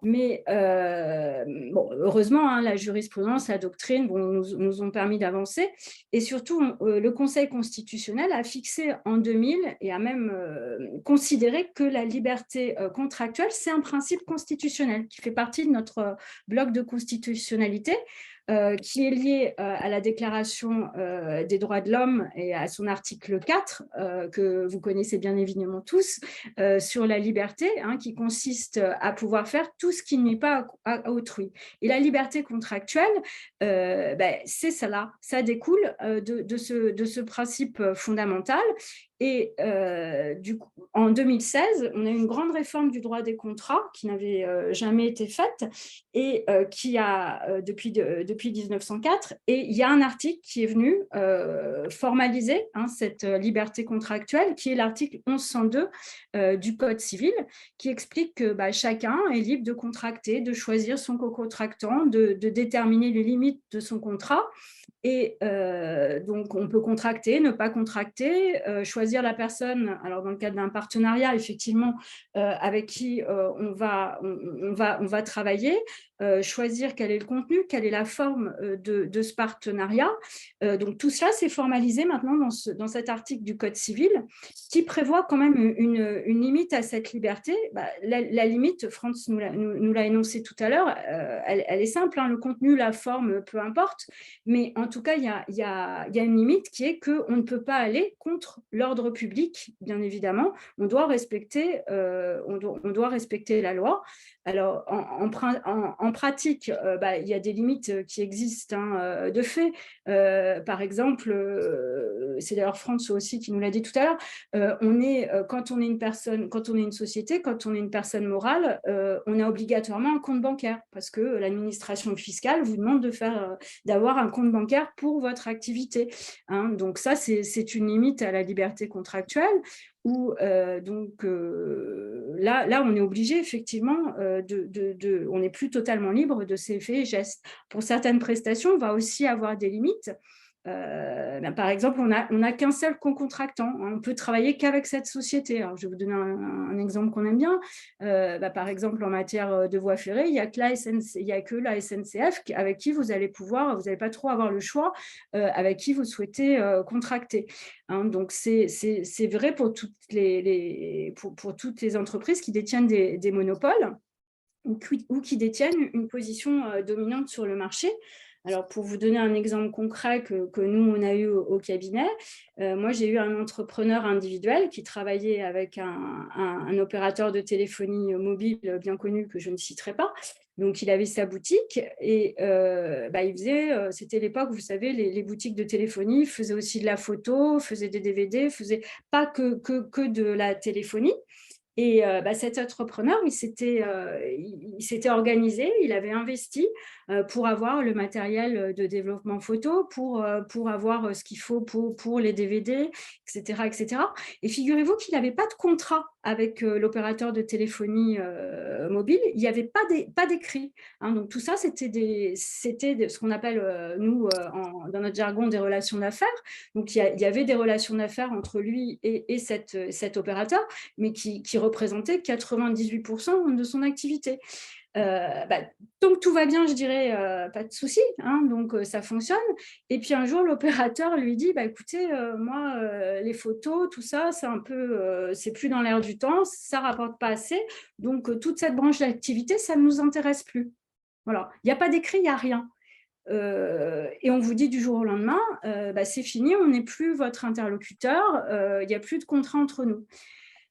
Mais heureusement, la jurisprudence, la doctrine nous ont permis d'avancer. Et surtout, le Conseil constitutionnel a fixé en 2000 et a même considéré que la liberté contractuelle, c'est un principe constitutionnel qui fait partie de notre bloc de constitutionnalité. Qui est lié à la Déclaration des droits de l'homme et à son article 4, que vous connaissez bien évidemment tous, sur la liberté, qui consiste à pouvoir faire tout ce qui n'est pas à autrui. Et la liberté contractuelle, c'est cela, ça découle de ce principe fondamental. Et du coup, en 2016, on a eu une grande réforme du droit des contrats qui n'avait jamais été faite et qui a, depuis 1904, et il y a un article qui est venu formaliser cette liberté contractuelle, qui est l'article 1102 du Code civil, qui explique que chacun est libre de contracter, de choisir son co-contractant, de déterminer les limites de son contrat. Et donc, on peut contracter, ne pas contracter, choisir la personne, alors dans le cadre d'un partenariat, effectivement, avec qui on va travailler, choisir quel est le contenu, quelle est la forme de ce partenariat. Donc, tout cela, c'est formalisé maintenant dans cet article du Code civil qui prévoit quand même une limite à cette liberté. La limite, Franz nous l'a énoncé tout à l'heure, elle est simple, le contenu, la forme, peu importe, mais en tout cas, il y a une limite qui est qu'on ne peut pas aller contre l'ordre public, bien évidemment. On doit respecter la loi. Alors, en pratique, il y a des limites qui existent de fait. Par exemple, c'est d'ailleurs Franz aussi qui nous l'a dit tout à l'heure, quand on est une personne, quand on est une société, quand on est une personne morale, on a obligatoirement un compte bancaire parce que l'administration fiscale vous demande d'avoir un compte bancaire pour votre activité. Donc ça, c'est une limite à la liberté contractuelle où là, on est obligé effectivement on n'est plus totalement libre de ses faits et gestes. Pour certaines prestations, on va aussi avoir des limites. par exemple, on n'a qu'un seul co-contractant. On peut travailler qu'avec cette société. Alors, je vais vous donner un exemple qu'on aime bien. Par exemple, en matière de voies ferrées, il n'y a que la SNCF avec qui vous n'allez pas trop avoir le choix, avec qui vous souhaitez contracter. Donc, c'est vrai pour toutes les entreprises qui détiennent des monopoles ou qui détiennent une position dominante sur le marché. Alors, pour vous donner un exemple concret que nous, on a eu au cabinet, moi, j'ai eu un entrepreneur individuel qui travaillait avec un opérateur de téléphonie mobile bien connu que je ne citerai pas. Donc, il avait sa boutique et il faisait, c'était l'époque, vous savez, les boutiques de téléphonie faisaient aussi de la photo, faisaient des DVD, faisaient pas que de la téléphonie. Et cet entrepreneur, il s'était organisé, il avait investi pour avoir le matériel de développement photo, pour avoir ce qu'il faut pour les DVD, etc., etc. Et figurez-vous qu'il n'avait pas de contrat avec l'opérateur de téléphonie mobile, il n'y avait pas d'écrit. Donc tout ça, c'était ce qu'on appelle, nous, dans notre jargon, des relations d'affaires. Donc il y avait des relations d'affaires entre lui et cet opérateur, mais qui représentait 98% de son activité. Donc tout va bien, je dirais, pas de souci, donc ça fonctionne. Et puis un jour, l'opérateur lui dit, écoutez, moi, les photos, tout ça, c'est un peu, c'est plus dans l'air du temps, ça rapporte pas assez, donc toute cette branche d'activité, ça ne nous intéresse plus. Voilà, il n'y a pas d'écrit, il n'y a rien. Et on vous dit du jour au lendemain, c'est fini, on n'est plus votre interlocuteur, il n'y a plus de contrat entre nous.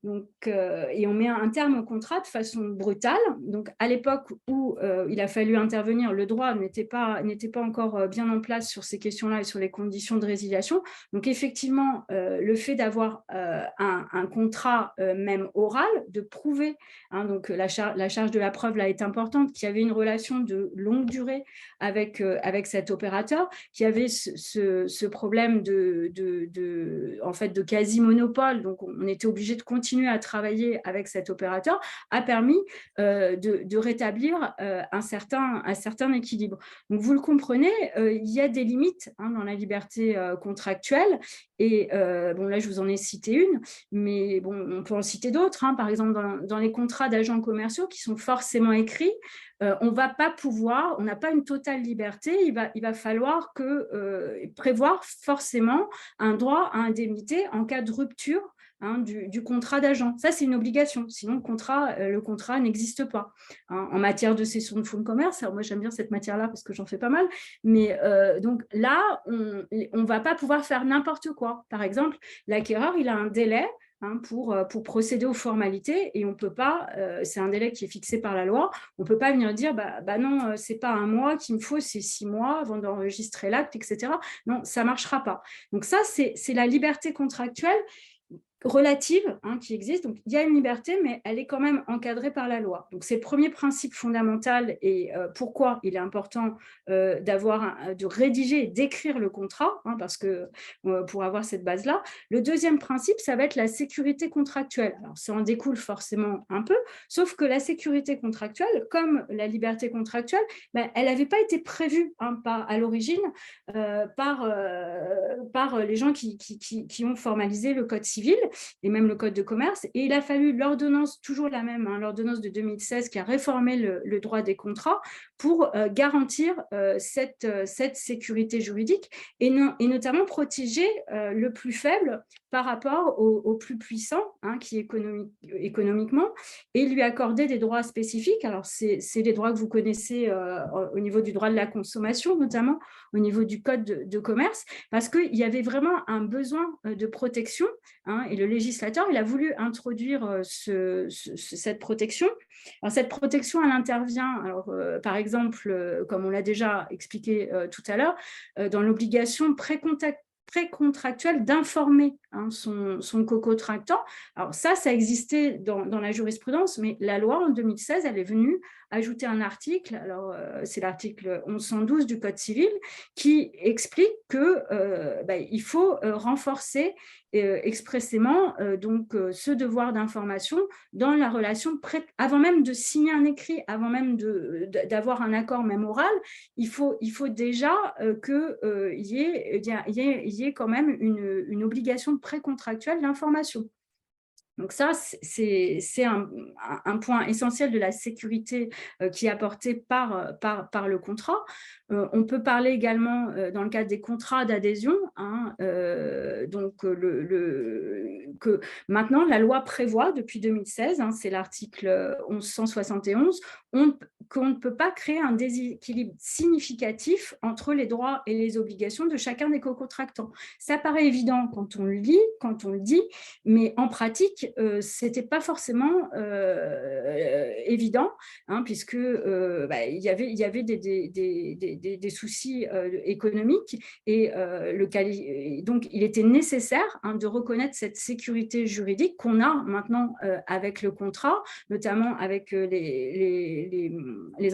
Donc, et on met un terme au contrat de façon brutale. Donc, à l'époque où il a fallu intervenir, le droit n'était pas encore bien en place sur ces questions-là et sur les conditions de résiliation. Donc, effectivement, le fait d'avoir un contrat même oral, de prouver, donc la charge de la preuve là est importante, qu'il y avait une relation de longue durée avec cet opérateur, qu'il y avait ce problème en fait, de quasi-monopole. Donc, on était obligé de continuer à travailler avec cet opérateur, a permis de rétablir un certain équilibre. Donc, vous le comprenez, il y a des limites dans la liberté contractuelle. Et là, je vous en ai cité une, mais on peut en citer d'autres. Par exemple, dans les contrats d'agents commerciaux qui sont forcément écrits, on n'a pas une totale liberté. Il va falloir prévoir forcément un droit à indemnité en cas de rupture du contrat d'agent. Ça, c'est une obligation. Sinon, le contrat n'existe pas. En matière de cession de fonds de commerce, alors moi, j'aime bien cette matière-là parce que j'en fais pas mal. Mais donc là, on ne va pas pouvoir faire n'importe quoi. Par exemple, l'acquéreur, il a un délai pour procéder aux formalités et on peut pas, c'est un délai qui est fixé par la loi, on peut pas venir dire non, c'est pas 1 mois qu'il me faut, c'est 6 mois avant d'enregistrer l'acte, etc. Non, ça marchera pas. Donc ça, c'est la liberté contractuelle relative qui existe. Donc, il y a une liberté, mais elle est quand même encadrée par la loi. Donc, c'est le premier principe fondamental et pourquoi il est important de rédiger et d'écrire le contrat, parce que pour avoir cette base-là. Le deuxième principe, ça va être la sécurité contractuelle. Alors, ça en découle forcément un peu, sauf que la sécurité contractuelle, comme la liberté contractuelle, elle n'avait pas été prévue à l'origine par les gens qui ont formalisé le Code civil et même le Code de commerce. Et il a fallu l'ordonnance, toujours la même, l'ordonnance de 2016 qui a réformé le droit des contrats pour garantir cette sécurité juridique et notamment protéger le plus faible par rapport au plus puissant, qui est économiquement, et lui accorder des droits spécifiques. Alors, c'est les droits que vous connaissez au niveau du droit de la consommation, notamment au niveau du Code de commerce, parce qu'il y avait vraiment un besoin de protection, et le législateur, il a voulu introduire cette protection. Alors, cette protection, elle intervient, par exemple, comme on l'a déjà expliqué tout à l'heure, dans l'obligation précontractuelle d'informer son co-contractant. Alors ça existait dans la jurisprudence, mais la loi en 2016, elle est venue ajouter un article, alors c'est l'article 1112 du Code civil, qui explique qu'il faut renforcer expressément ce devoir d'information dans la relation, avant même de signer un écrit, avant même d'avoir un accord même oral, il faut déjà qu'il y ait quand même une obligation précontractuelle d'information. Donc ça, c'est un point essentiel de la sécurité qui est apporté par le contrat. On peut parler également dans le cadre des contrats d'adhésion, que maintenant la loi prévoit depuis 2016, c'est l'article 1171, qu'on ne peut pas créer un déséquilibre significatif entre les droits et les obligations de chacun des co-contractants. Ça paraît évident quand on le lit, quand on le dit, mais en pratique, ce n'était pas forcément évident, puisque il y avait des soucis économiques et donc il était nécessaire de reconnaître cette sécurité juridique qu'on a maintenant avec le contrat, notamment avec les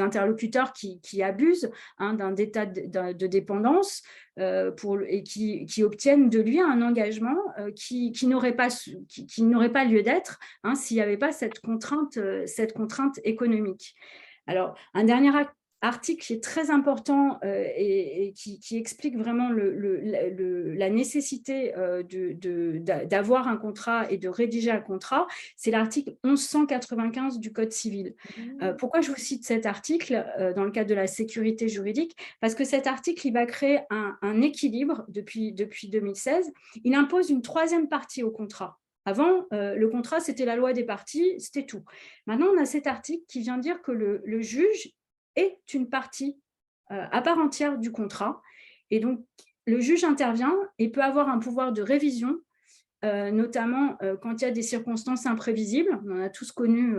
interlocuteurs qui abusent d'un état de dépendance et qui obtiennent de lui un engagement qui n'aurait pas lieu d'être s'il n'y avait pas cette contrainte économique. Alors, un dernier article qui est très important et qui explique vraiment la nécessité d'avoir un contrat et de rédiger un contrat, c'est l'article 1195 du Code civil. Pourquoi je vous cite cet article dans le cadre de la sécurité juridique? Parce que cet article, il va créer un équilibre depuis 2016. Il impose une troisième partie au contrat. Avant, le contrat, c'était la loi des parties, c'était tout. Maintenant, on a cet article qui vient dire que le juge est une partie à part entière du contrat. Et donc, le juge intervient et peut avoir un pouvoir de révision, notamment quand il y a des circonstances imprévisibles. On en a tous connu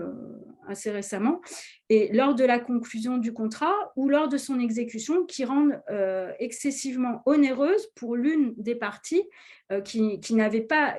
assez récemment. Et lors de la conclusion du contrat ou lors de son exécution, qui rendent excessivement onéreuse pour l'une des parties qui n'avait pas,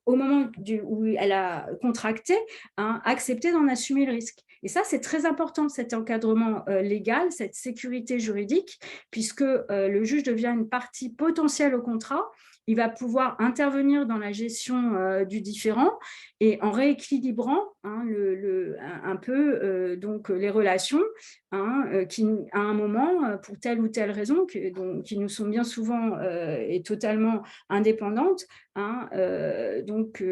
au moment où elle a contracté, accepté d'en assumer le risque. Et ça, c'est très important, cet encadrement légal, cette sécurité juridique, puisque le juge devient une partie potentielle au contrat. Il va pouvoir intervenir dans la gestion du différend et en rééquilibrant un peu donc les relations qui, à un moment, pour telle ou telle raison, qui nous sont bien souvent et totalement indépendantes, donc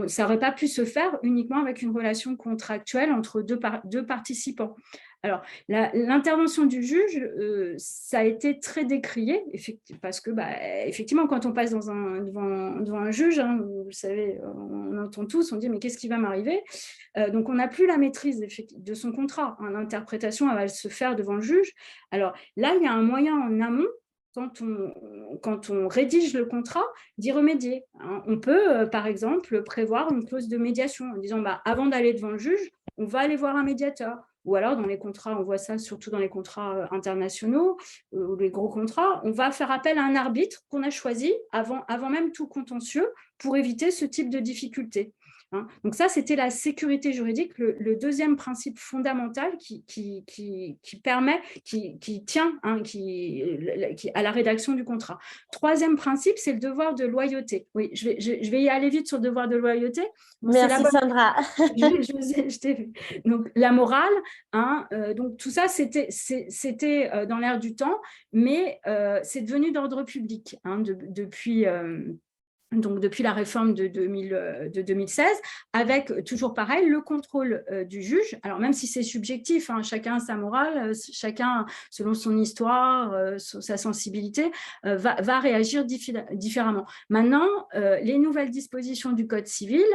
ça n'aurait pas pu se faire uniquement avec une relation contractuelle entre deux participants. Alors, l'intervention du juge, ça a été très décrié, parce que, effectivement, quand on passe devant un juge, vous savez, on entend tous, on dit « mais qu'est-ce qui va m'arriver ?» Donc, on n'a plus la maîtrise de son contrat. L'interprétation, elle va se faire devant le juge. Alors, là, il y a un moyen en amont, quand on rédige le contrat, d'y remédier. On peut, par exemple, prévoir une clause de médiation en disant avant d'aller devant le juge, on va aller voir un médiateur. Ou alors, dans les contrats, on voit ça surtout dans les contrats internationaux ou les gros contrats, on va faire appel à un arbitre qu'on a choisi avant même tout contentieux pour éviter ce type de difficulté. Donc ça, c'était la sécurité juridique, le deuxième principe fondamental qui tient à la rédaction du contrat. Troisième principe, c'est le devoir de loyauté. Oui, je vais y aller vite sur le devoir de loyauté. Merci Sandra. Je t'ai vu. Donc la morale, donc tout ça, c'était dans l'air du temps, mais c'est devenu d'ordre public depuis la réforme de 2016, avec toujours pareil, le contrôle du juge. Alors même si c'est subjectif, chacun a sa morale, chacun, selon son histoire, sa sensibilité, va réagir différemment. Maintenant, les nouvelles dispositions du Code civil,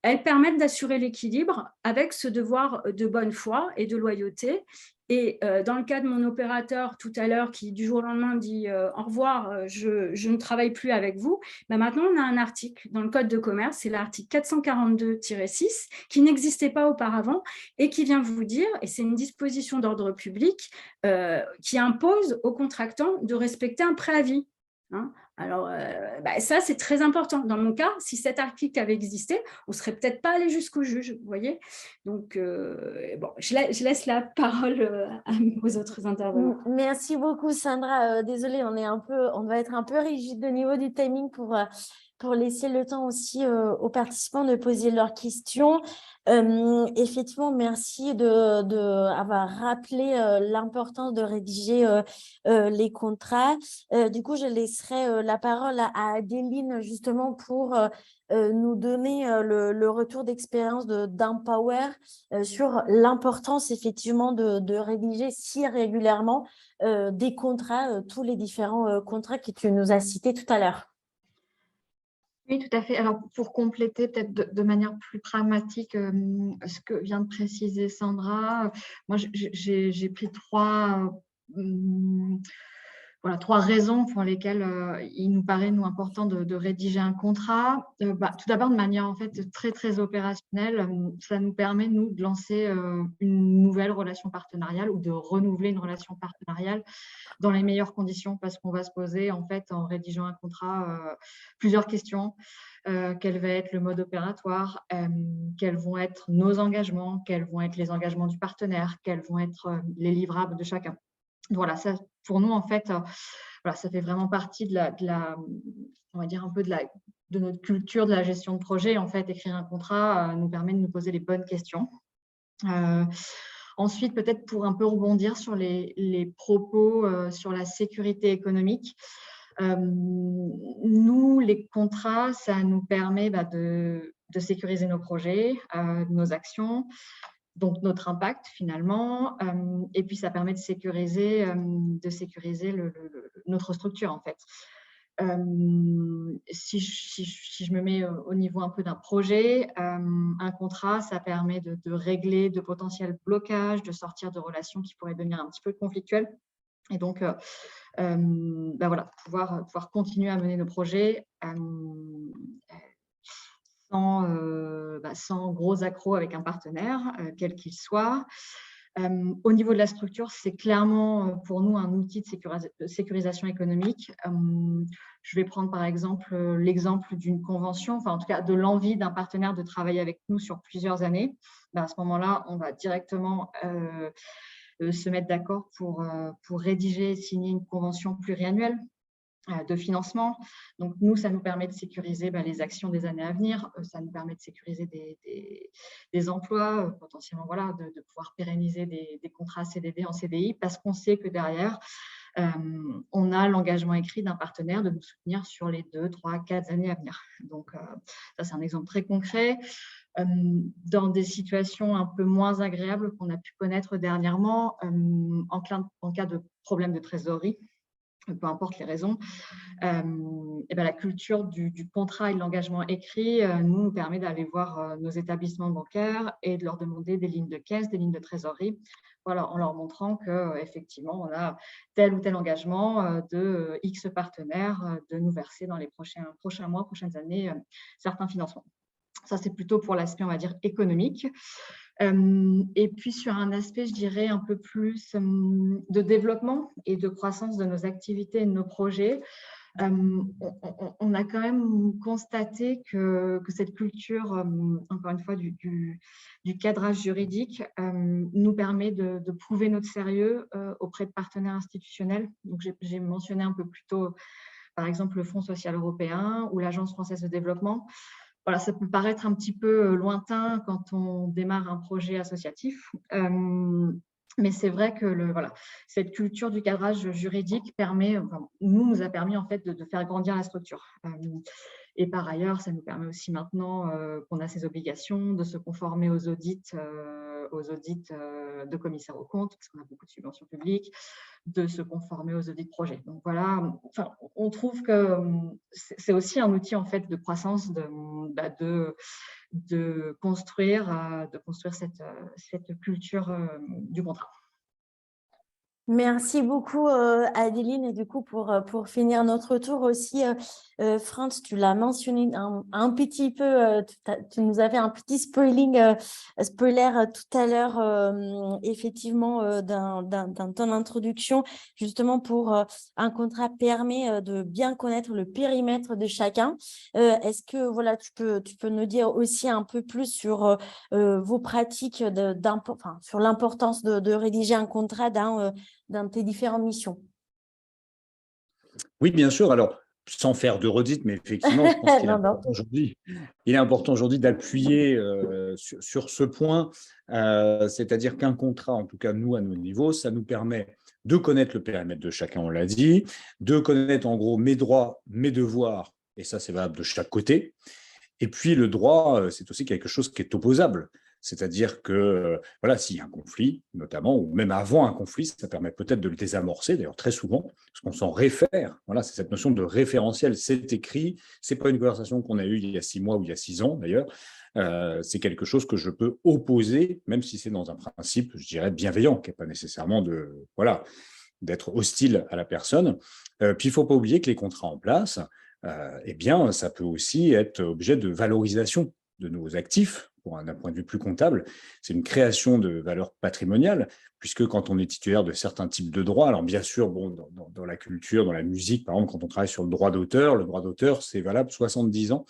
elles permettent d'assurer l'équilibre avec ce devoir de bonne foi et de loyauté. Et dans le cas de mon opérateur tout à l'heure qui du jour au lendemain dit au revoir, je ne travaille plus avec vous, maintenant on a un article dans le Code de commerce, c'est l'article 442-6 qui n'existait pas auparavant et qui vient vous dire, et c'est une disposition d'ordre public qui impose aux contractants de respecter un préavis. Hein. Alors, ça, c'est très important. Dans mon cas, si cet article avait existé, on ne serait peut-être pas allé jusqu'au juge, vous voyez. Donc, bon, je laisse la parole aux autres intervenants. Merci beaucoup, Sandra. Désolée, on doit être un peu rigide au niveau du timing pour laisser le temps aussi aux participants de poser leurs questions. Effectivement, merci d'avoir rappelé l'importance de rédiger les contrats. Du coup, je laisserai la parole à Adeline justement pour nous donner le retour d'expérience d'Empower sur l'importance effectivement de rédiger si régulièrement des contrats, tous les différents contrats que tu nous as cités tout à l'heure. Oui, tout à fait. Alors, pour compléter peut-être de manière plus pragmatique ce que vient de préciser Sandra, moi, j'ai pris trois raisons pour lesquelles il nous paraît important de rédiger un contrat. Tout d'abord, de manière en fait très, très opérationnelle, ça nous permet, nous, de lancer une nouvelle relation partenariale ou de renouveler une relation partenariale dans les meilleures conditions, parce qu'on va se poser en fait en rédigeant un contrat plusieurs questions. Quel va être le mode opératoire, quels vont être nos engagements, quels vont être les engagements du partenaire, quels vont être les livrables de chacun. Voilà, ça, pour nous, en fait, ça fait vraiment partie on va dire un peu de notre culture de la gestion de projet. En fait, écrire un contrat nous permet de nous poser les bonnes questions. Ensuite, peut-être pour un peu rebondir sur les propos sur la sécurité économique, nous, les contrats, ça nous permet de sécuriser nos projets, nos actions, donc notre impact finalement, et puis ça permet de sécuriser notre structure en fait. Si je me mets au niveau un peu d'un projet, un contrat, ça permet de régler de potentiels blocages, de sortir de relations qui pourraient devenir un petit peu conflictuelles. Et donc, pouvoir continuer à mener nos projets sans gros accros avec un partenaire, quel qu'il soit. Au niveau de la structure, c'est clairement pour nous un outil de sécurisation économique. Je vais prendre par exemple l'exemple d'une convention, enfin en tout cas de l'envie d'un partenaire de travailler avec nous sur plusieurs années. À ce moment-là, on va directement se mettre d'accord pour rédiger et signer une convention pluriannuelle de financement. Donc, nous, ça nous permet de sécuriser les actions des années à venir. Ça nous permet de sécuriser des emplois, potentiellement de pouvoir pérenniser des contrats CDD en CDI, parce qu'on sait que derrière, on a l'engagement écrit d'un partenaire de nous soutenir sur les 2, 3, 4 années à venir. Donc, ça, c'est un exemple très concret. Dans des situations un peu moins agréables qu'on a pu connaître dernièrement, en cas de problème de trésorerie, peu importe les raisons, la culture du contrat et de l'engagement écrit nous permet d'aller voir nos établissements bancaires et de leur demander des lignes de caisse, des lignes de trésorerie, voilà, en leur montrant qu'effectivement, on a tel ou tel engagement de X partenaires de nous verser dans les prochains mois, prochaines années, certains financements. Ça, c'est plutôt pour l'aspect, on va dire, économique. Et puis, sur un aspect, je dirais, un peu plus de développement et de croissance de nos activités et de nos projets, on a quand même constaté que cette culture, encore une fois, du cadrage juridique nous permet de prouver notre sérieux auprès de partenaires institutionnels. Donc, j'ai mentionné un peu plus tôt, par exemple, le Fonds social européen ou l'Agence française de développement. Voilà, ça peut paraître un petit peu lointain quand on démarre un projet associatif, mais c'est vrai que cette culture du cadrage juridique nous a permis en fait de faire grandir la structure. Et par ailleurs, ça nous permet aussi maintenant qu'on a ces obligations de se conformer aux audits de commissaires aux comptes, parce qu'on a beaucoup de subventions publiques, de se conformer aux audits de projet. Donc voilà, on trouve que c'est aussi un outil en fait de croissance, de construire cette culture du contrat. Merci beaucoup, Adeline. Et du coup, pour finir notre tour aussi, Franz, tu l'as mentionné un petit peu, tu nous as fait un petit spoiler tout à l'heure, effectivement, d'un ton d'introduction, justement pour un contrat permet de bien connaître le périmètre de chacun. Est-ce que voilà, tu peux nous dire aussi un peu plus sur vos pratiques, sur l'importance de rédiger un contrat dans tes différentes missions? Oui, bien sûr. Alors, sans faire de redite, mais effectivement, je pense qu'il est Non, non. important aujourd'hui d'appuyer sur ce point, c'est-à-dire qu'un contrat, en tout cas nous, à nos niveaux, ça nous permet de connaître le périmètre de chacun, on l'a dit, de connaître en gros mes droits, mes devoirs, et ça c'est valable de chaque côté. Et puis le droit, c'est aussi quelque chose qui est opposable. C'est-à-dire que voilà, s'il y a un conflit, notamment, ou même avant un conflit, ça permet peut-être de le désamorcer, d'ailleurs très souvent, parce qu'on s'en réfère. Voilà, c'est cette notion de référentiel, c'est écrit, c'est pas une conversation qu'on a eue il y a 6 mois ou il y a 6 ans d'ailleurs, c'est quelque chose que je peux opposer, même si c'est dans un principe, je dirais, bienveillant, qui n'est pas nécessairement voilà, d'être hostile à la personne. Puis il ne faut pas oublier que les contrats en place, eh bien, ça peut aussi être objet de valorisation de nos actifs, d'un point de vue plus comptable. C'est une création de valeur patrimoniale, puisque quand on est titulaire de certains types de droits, alors bien sûr, bon, dans la culture, dans la musique, par exemple, quand on travaille sur le droit d'auteur, c'est valable 70 ans,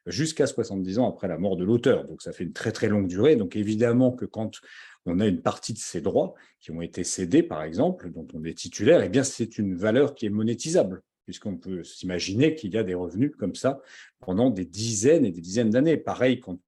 jusqu'à 70 ans après la mort de l'auteur. Donc ça fait une très très longue durée. Donc évidemment que quand on a une partie de ces droits qui ont été cédés, par exemple, dont on est titulaire, eh bien c'est une valeur qui est monétisable, puisqu'on peut s'imaginer qu'il y a des revenus comme ça pendant des dizaines et des dizaines d'années. Pareil, quand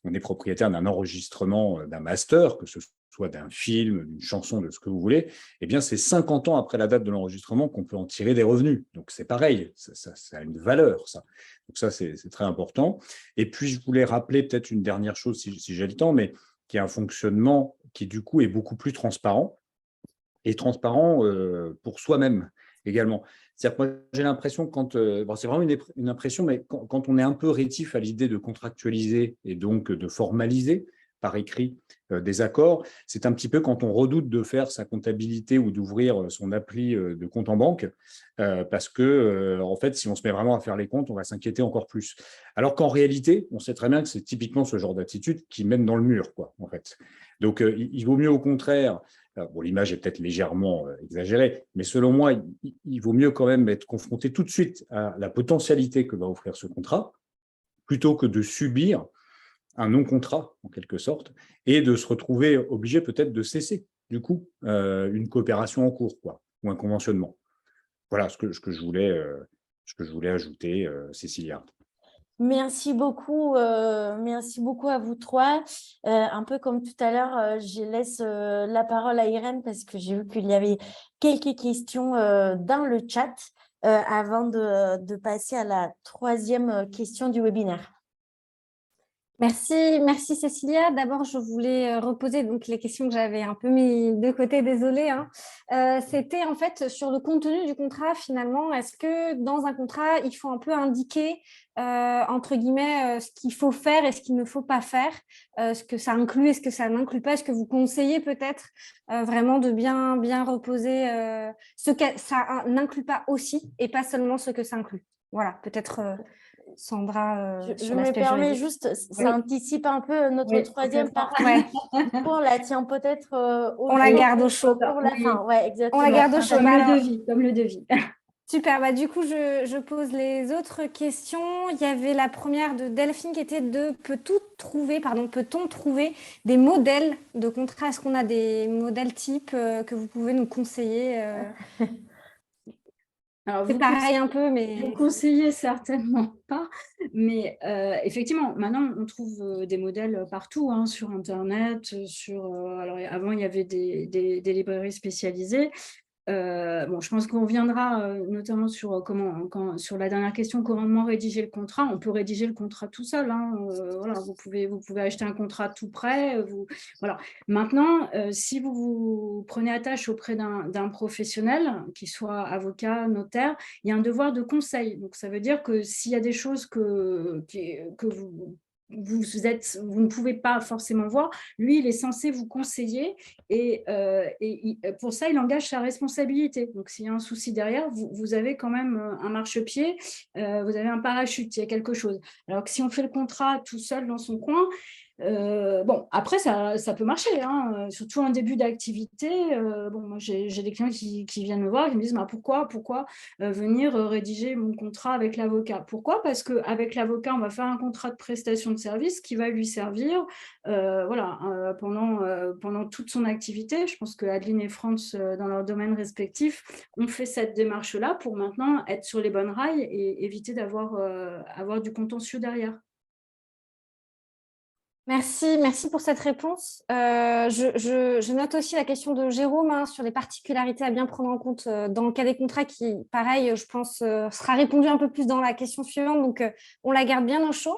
on est propriétaire d'un enregistrement, d'un master, que ce soit d'un film, d'une chanson, de ce que vous voulez, eh bien, c'est 50 ans après la date de l'enregistrement qu'on peut en tirer des revenus. Donc, c'est pareil, ça a une valeur, ça. Donc, ça, c'est très important. Et puis, je voulais rappeler peut-être une dernière chose, si j'ai le temps, mais qui est un fonctionnement qui, du coup, est beaucoup plus transparent, et transparent pour soi-même également. C'est-à-dire que moi, j'ai l'impression bon, c'est vraiment une impression, mais quand on est un peu rétif à l'idée de contractualiser et donc de formaliser par écrit des accords, c'est un petit peu quand on redoute de faire sa comptabilité ou d'ouvrir son appli de compte en banque, parce que, en fait, si on se met vraiment à faire les comptes, on va s'inquiéter encore plus. Alors qu'en réalité, on sait très bien que c'est typiquement ce genre d'attitude qui mène dans le mur, quoi, en fait. Donc, il vaut mieux au contraire. Bon, l'image est peut-être légèrement exagérée, mais selon moi, il vaut mieux quand même être confronté tout de suite à la potentialité que va offrir ce contrat, plutôt que de subir un non-contrat, en quelque sorte, et de se retrouver obligé peut-être de cesser, du coup, une coopération en cours, quoi, ou un conventionnement. Voilà ce que je voulais ajouter, Cécilia. Merci beaucoup à vous trois. Un peu comme tout à l'heure, je laisse la parole à Irène parce que j'ai vu qu'il y avait quelques questions dans le chat avant de passer à la troisième question du webinaire. Merci Cécilia. D'abord, je voulais reposer donc les questions que j'avais un peu mis de côté, désolée. C'était en fait sur le contenu du contrat finalement. Est-ce que dans un contrat, il faut un peu indiquer entre guillemets ce qu'il faut faire et ce qu'il ne faut pas faire, ce que ça inclut et ce que ça n'inclut pas? Est-ce que vous conseillez peut-être vraiment de bien reposer ce que ça n'inclut pas aussi et pas seulement ce que ça inclut? Voilà, peut-être Sandra Je me permets juste, ça anticipe un peu notre troisième partie. Ouais. On la tient peut-être on la garde au chaud pour la fin. Ouais, exactement. On la garde au chaud. Comme le devis. Super, bah, du coup, je pose les autres questions. Il y avait la première de Delphine qui était peut-on trouver des modèles de contrats? Est-ce qu'on a des modèles types que vous pouvez nous conseiller Alors, c'est pareil un peu, mais… Vous conseillez certainement pas, mais effectivement, maintenant, on trouve des modèles partout, sur Internet. Alors, avant, il y avait des librairies spécialisées. Bon, je pense qu'on reviendra notamment sur sur la dernière question, comment rédiger le contrat. On peut rédiger le contrat tout seul. Voilà, vous pouvez acheter un contrat tout prêt. Voilà. Maintenant, si vous prenez attache auprès d'un professionnel, qu'il soit avocat, notaire, il y a un devoir de conseil. Donc, ça veut dire que s'il y a des choses que vous ne pouvez pas forcément voir. Lui, il est censé vous conseiller et pour ça, il engage sa responsabilité. Donc, s'il y a un souci derrière, vous avez quand même un marchepied, vous avez un parachute, il y a quelque chose. Alors que si on fait le contrat tout seul dans son coin, bon, après, ça peut marcher, hein, surtout en début d'activité. Bon, moi, j'ai des clients qui viennent me voir, qui me disent pourquoi venir rédiger mon contrat avec l'avocat. Pourquoi? Parce qu'avec l'avocat, on va faire un contrat de prestation de service qui va lui servir voilà, pendant toute son activité. Je pense que Adeline et France, dans leurs domaines respectifs, ont fait cette démarche-là pour maintenant être sur les bonnes rails et éviter avoir du contentieux derrière. Merci pour cette réponse. Je note aussi la question de Jérôme sur les particularités à bien prendre en compte dans le cas des contrats qui, pareil, je pense, sera répondu un peu plus dans la question suivante, donc on la garde bien au chaud.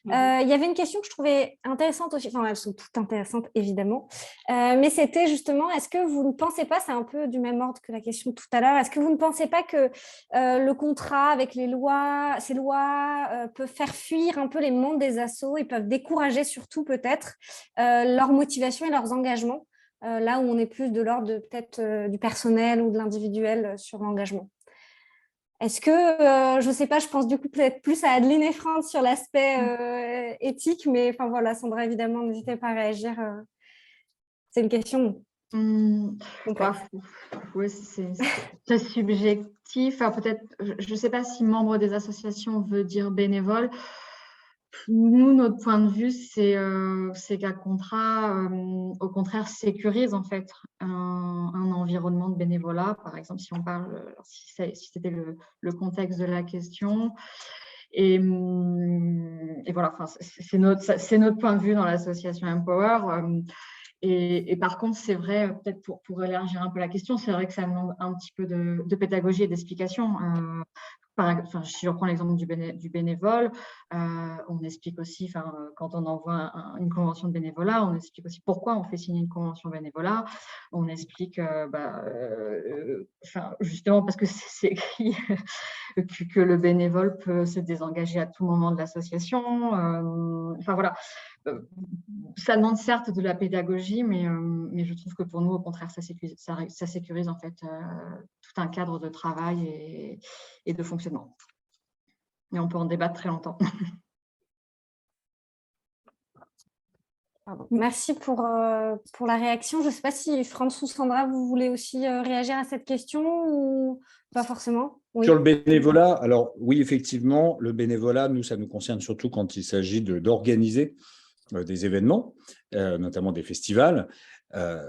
Il y avait une question que je trouvais intéressante aussi, enfin elles sont toutes intéressantes évidemment, mais c'était justement, est-ce que vous ne pensez pas, c'est un peu du même ordre que la question de tout à l'heure, est-ce que vous ne pensez pas que le contrat avec ces lois peut faire fuir un peu les membres des assos, ils peuvent décourager surtout peut-être leur motivation et leurs engagements, là où on est plus de l'ordre peut-être du personnel ou de l'individuel sur l'engagement. Est-ce que, je ne sais pas, je pense du coup peut-être plus à Adeline et France sur l'aspect éthique, mais enfin voilà, Sandra, évidemment, n'hésitez pas à réagir. C'est une question. Oui, c'est très subjectif. Alors, peut-être, je ne sais pas si membre des associations veut dire bénévole. Nous, notre point de vue, c'est qu'un contrat, au contraire, sécurise en fait un environnement de bénévolat. Par exemple, si on parle, si c'était le contexte de la question. Et voilà, c'est notre point de vue dans l'association Empower. Et par contre, c'est vrai, peut-être pour élargir un peu la question, c'est vrai que ça demande un petit peu de pédagogie et d'explication. Si je reprends l'exemple du bénévole, on explique aussi, quand on envoie une convention de bénévolat, on explique aussi pourquoi on fait signer une convention de bénévolat. On explique, justement parce que c'est écrit que le bénévole peut se désengager à tout moment de l'association. Voilà. Ça demande certes de la pédagogie, mais je trouve que pour nous, au contraire, ça sécurise en fait tout un cadre de travail et de fonctionnement. Mais on peut en débattre très longtemps. Merci pour la réaction. Je ne sais pas si France ou Sandra, vous voulez aussi réagir à cette question ou pas forcément? Oui. Sur le bénévolat, alors oui, effectivement, le bénévolat, nous, ça nous concerne surtout quand il s'agit d'organiser des événements, notamment des festivals,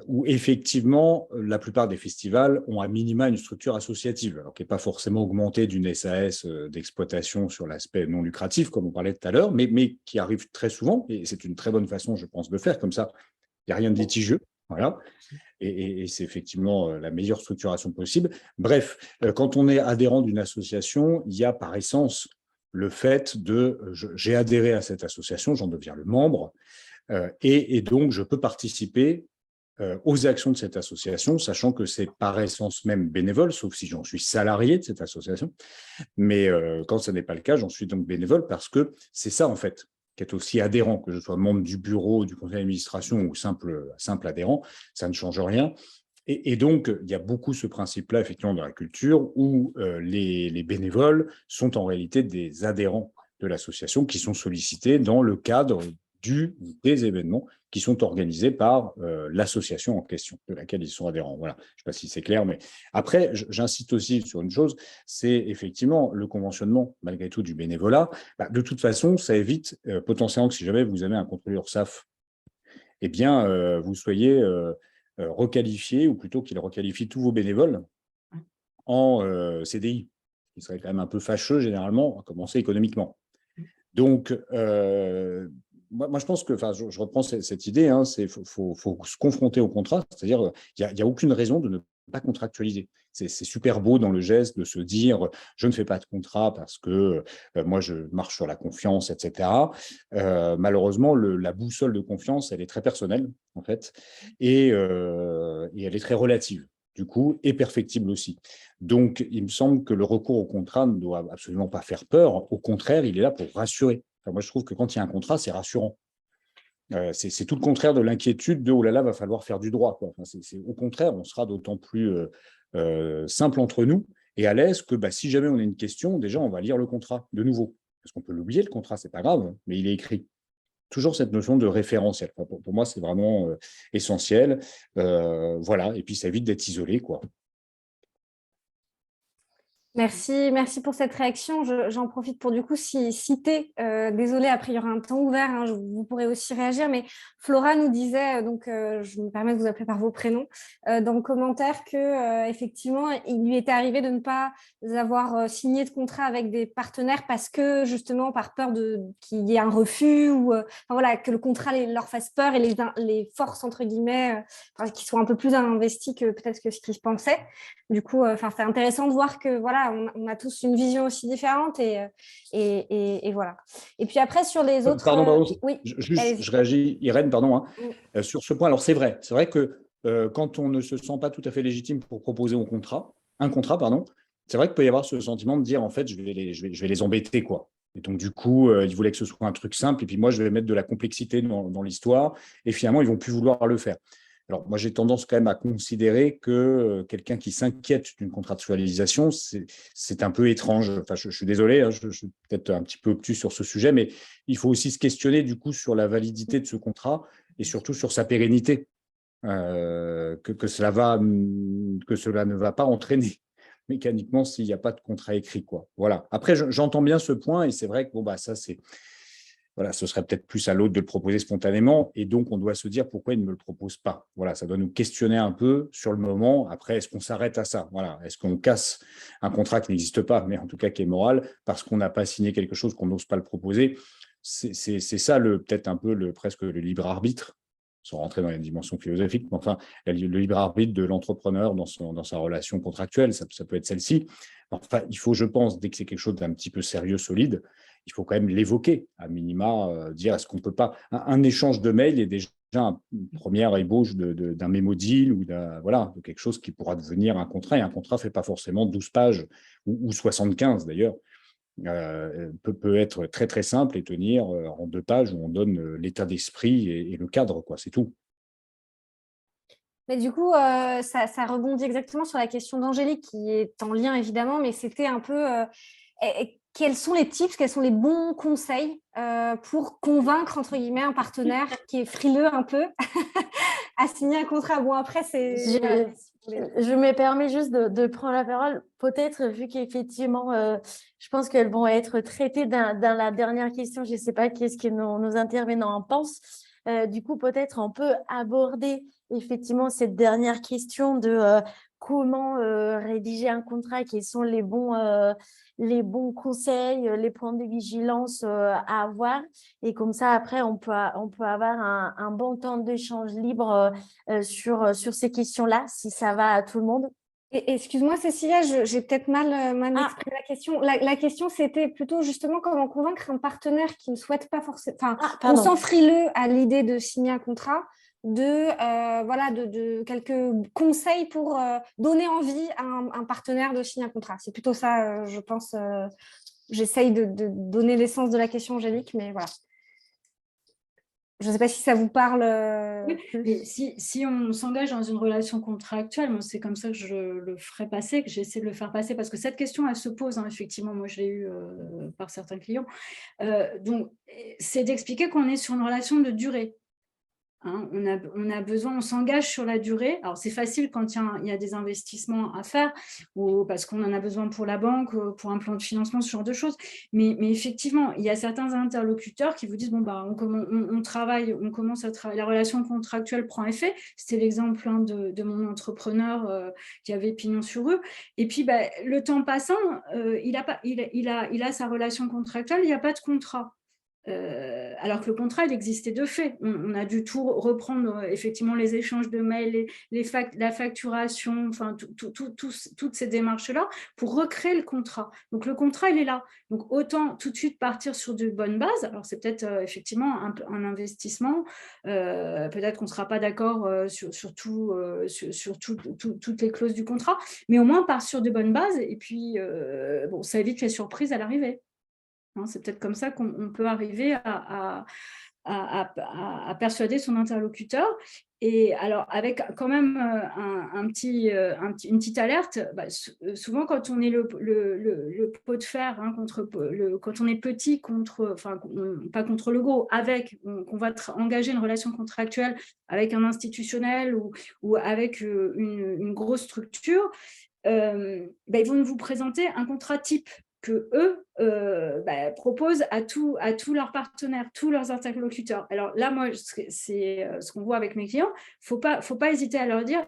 où effectivement, la plupart des festivals ont à minima une structure associative, alors qui n'est pas forcément augmentée d'une SAS d'exploitation sur l'aspect non lucratif, comme on parlait tout à l'heure, mais qui arrive très souvent, et c'est une très bonne façon, je pense, de faire, comme ça, il n'y a rien de litigieux, voilà. Et c'est effectivement la meilleure structuration possible. Bref, quand on est adhérent d'une association, il y a par essence le fait j'ai adhéré à cette association, j'en deviens le membre, et donc je peux participer aux actions de cette association, sachant que c'est par essence même bénévole, sauf si j'en suis salarié de cette association. Mais quand ce n'est pas le cas, j'en suis donc bénévole parce que c'est ça, en fait, qui est aussi adhérent, que je sois membre du bureau, du conseil d'administration ou simple adhérent, ça ne change rien. Et donc, il y a beaucoup ce principe-là, effectivement, dans la culture, où les bénévoles sont en réalité des adhérents de l'association qui sont sollicités dans le cadre des événements qui sont organisés par l'association en question, de laquelle ils sont adhérents. Voilà. Je ne sais pas si c'est clair, mais après, j'insiste aussi sur une chose, c'est effectivement le conventionnement, malgré tout, du bénévolat. De toute façon, ça évite potentiellement que si jamais vous avez un contrôle URSSAF, eh bien, vous soyez requalifié, ou plutôt qu'il requalifie tous vos bénévoles en CDI, ce qui serait quand même un peu fâcheux, généralement, à commencer économiquement. Donc, moi, je pense que, je reprends cette idée, il faut se confronter au contrat, c'est-à-dire il n'y a aucune raison de ne pas contractualiser. C'est super beau dans le geste de se dire je ne fais pas de contrat parce que moi je marche sur la confiance, etc. Malheureusement, la boussole de confiance, elle est très personnelle en fait, et elle est très relative du coup, et perfectible aussi. Donc, il me semble que le recours au contrat ne doit absolument pas faire peur. Au contraire, il est là pour rassurer. Enfin, moi, je trouve que quand il y a un contrat, c'est rassurant. C'est tout le contraire de l'inquiétude de « oh là là, va falloir faire du droit ». Enfin, au contraire, on sera d'autant plus simple entre nous et à l'aise que si jamais on a une question, déjà, on va lire le contrat de nouveau. Parce qu'on peut l'oublier, le contrat, c'est pas grave, hein, mais il est écrit. Toujours cette notion de référentiel. Enfin, pour moi, c'est vraiment essentiel. Voilà, et puis ça évite d'être isolé, quoi. Merci pour cette réaction. J'en profite pour du coup citer, désolée, après il y aura un temps ouvert, hein, vous pourrez aussi réagir, mais Flora nous disait, donc je me permets de vous appeler par vos prénoms, dans le commentaire que effectivement il lui était arrivé de ne pas avoir signé de contrat avec des partenaires parce que justement par peur qu'il y ait un refus ou enfin, voilà, que le contrat leur fasse peur et les forces entre guillemets, qui soient un peu plus investis que peut-être que ce qu'ils pensaient. Du coup, c'est intéressant de voir que voilà, on a tous une vision aussi différente et voilà. Et puis après, sur les autres… Pardon, oui, je réagis, Irène, pardon, hein, sur ce point. Alors, c'est vrai que quand on ne se sent pas tout à fait légitime pour proposer un contrat, c'est vrai qu'il peut y avoir ce sentiment de dire, en fait, je vais les embêter, quoi. Et donc, du coup, ils voulaient que ce soit un truc simple, et puis moi, je vais mettre de la complexité dans l'histoire, et finalement, ils ne vont plus vouloir le faire. Alors, moi, j'ai tendance quand même à considérer que quelqu'un qui s'inquiète d'une contractualisation, c'est un peu étrange. Enfin, je suis désolé, hein, je suis peut-être un petit peu obtus sur ce sujet, mais il faut aussi se questionner du coup sur la validité de ce contrat et surtout sur sa pérennité, que cela ne va pas entraîner mécaniquement s'il n'y a pas de contrat écrit, quoi. Voilà. Après, j'entends bien ce point et c'est vrai que ça, c'est… Voilà, ce serait peut-être plus à l'autre de le proposer spontanément. Et donc, on doit se dire pourquoi il ne me le propose pas. Voilà, ça doit nous questionner un peu sur le moment. Après, est-ce qu'on s'arrête à ça? Voilà, est-ce qu'on casse un contrat qui n'existe pas, mais en tout cas qui est moral, parce qu'on n'a pas signé quelque chose qu'on n'ose pas le proposer? C'est ça, peut-être un peu presque le libre arbitre, sans rentrer dans les dimensions philosophiques, mais enfin, le libre arbitre de l'entrepreneur dans sa relation contractuelle, ça peut être celle-ci. Enfin, il faut, je pense, dès que c'est quelque chose d'un petit peu sérieux, solide, il faut quand même l'évoquer, à minima, dire est-ce qu'on ne peut pas… Un échange de mails est déjà une première ébauche d'un mémo deal ou de quelque chose qui pourra devenir un contrat. Et un contrat ne fait pas forcément 12 pages ou 75 d'ailleurs. Peut être très, très simple et tenir en 2 pages où on donne l'état d'esprit et le cadre, quoi, c'est tout. Mais du coup, ça rebondit exactement sur la question d'Angélique, qui est en lien évidemment, mais c'était un peu… quels sont les tips, quels sont les bons conseils pour convaincre, entre guillemets, un partenaire qui est frileux un peu à signer un contrat? Bon, après, c'est… Je me permets juste de prendre la parole, peut-être vu qu'effectivement, je pense qu'elles vont être traitées dans la dernière question. Je ne sais pas qu'est-ce que nos intervenants en pensent. Du coup, peut-être on peut aborder effectivement cette dernière question de comment rédiger un contrat, quels sont les bons conseils, les points de vigilance à avoir. Et comme ça, après, on peut avoir un bon temps d'échange libre sur ces questions-là, si ça va à tout le monde. Excuse-moi, Cécilia, j'ai peut-être mal exprimé la question. La question, c'était plutôt justement comment convaincre un partenaire qui ne souhaite pas forcément… Enfin, on sent frileux à l'idée de signer un contrat, de quelques conseils pour donner envie à un partenaire de signer un contrat. C'est plutôt ça, je pense. J'essaye de donner l'essence de la question, Angélique, mais voilà. Je ne sais pas si ça vous parle. Oui, mais si on s'engage dans une relation contractuelle, moi, c'est comme ça que je le ferai passer, que j'essaie de le faire passer, parce que cette question, elle se pose, hein, effectivement, moi, je l'ai eue par certains clients. Donc, c'est d'expliquer qu'on est sur une relation de durée. Hein, on a besoin, on s'engage sur la durée. Alors, c'est facile quand il y a des investissements à faire ou parce qu'on en a besoin pour la banque, pour un plan de financement, ce genre de choses. Mais effectivement, il y a certains interlocuteurs qui vous disent, on travaille, on commence à travailler, la relation contractuelle prend effet. C'était l'exemple de mon entrepreneur qui avait pignon sur rue. Et puis, le temps passant, il a sa relation contractuelle, il n'y a pas de contrat. Alors que le contrat, il existait de fait. On a dû tout reprendre, effectivement, les échanges de mails, la facturation, enfin, toutes ces démarches-là pour recréer le contrat. Donc, le contrat, il est là. Donc, autant tout de suite partir sur de bonnes bases. Alors, c'est peut-être effectivement un investissement. Peut-être qu'on ne sera pas d'accord sur toutes les clauses du contrat, mais au moins, on part sur de bonnes bases et puis, ça évite les surprises à l'arrivée. hein. C'est peut-être comme ça qu'on peut arriver à persuader son interlocuteur. Et alors, avec quand même une petite alerte, souvent quand on est le pot de fer, hein, quand on est petit, pas contre le gros, qu'on va engager une relation contractuelle avec un institutionnel ou avec une grosse structure, ils vont vous présenter un contrat type que eux proposent à tous leurs partenaires, tous leurs interlocuteurs. Alors là, moi, c'est ce qu'on voit avec mes clients. Faut pas hésiter à leur dire,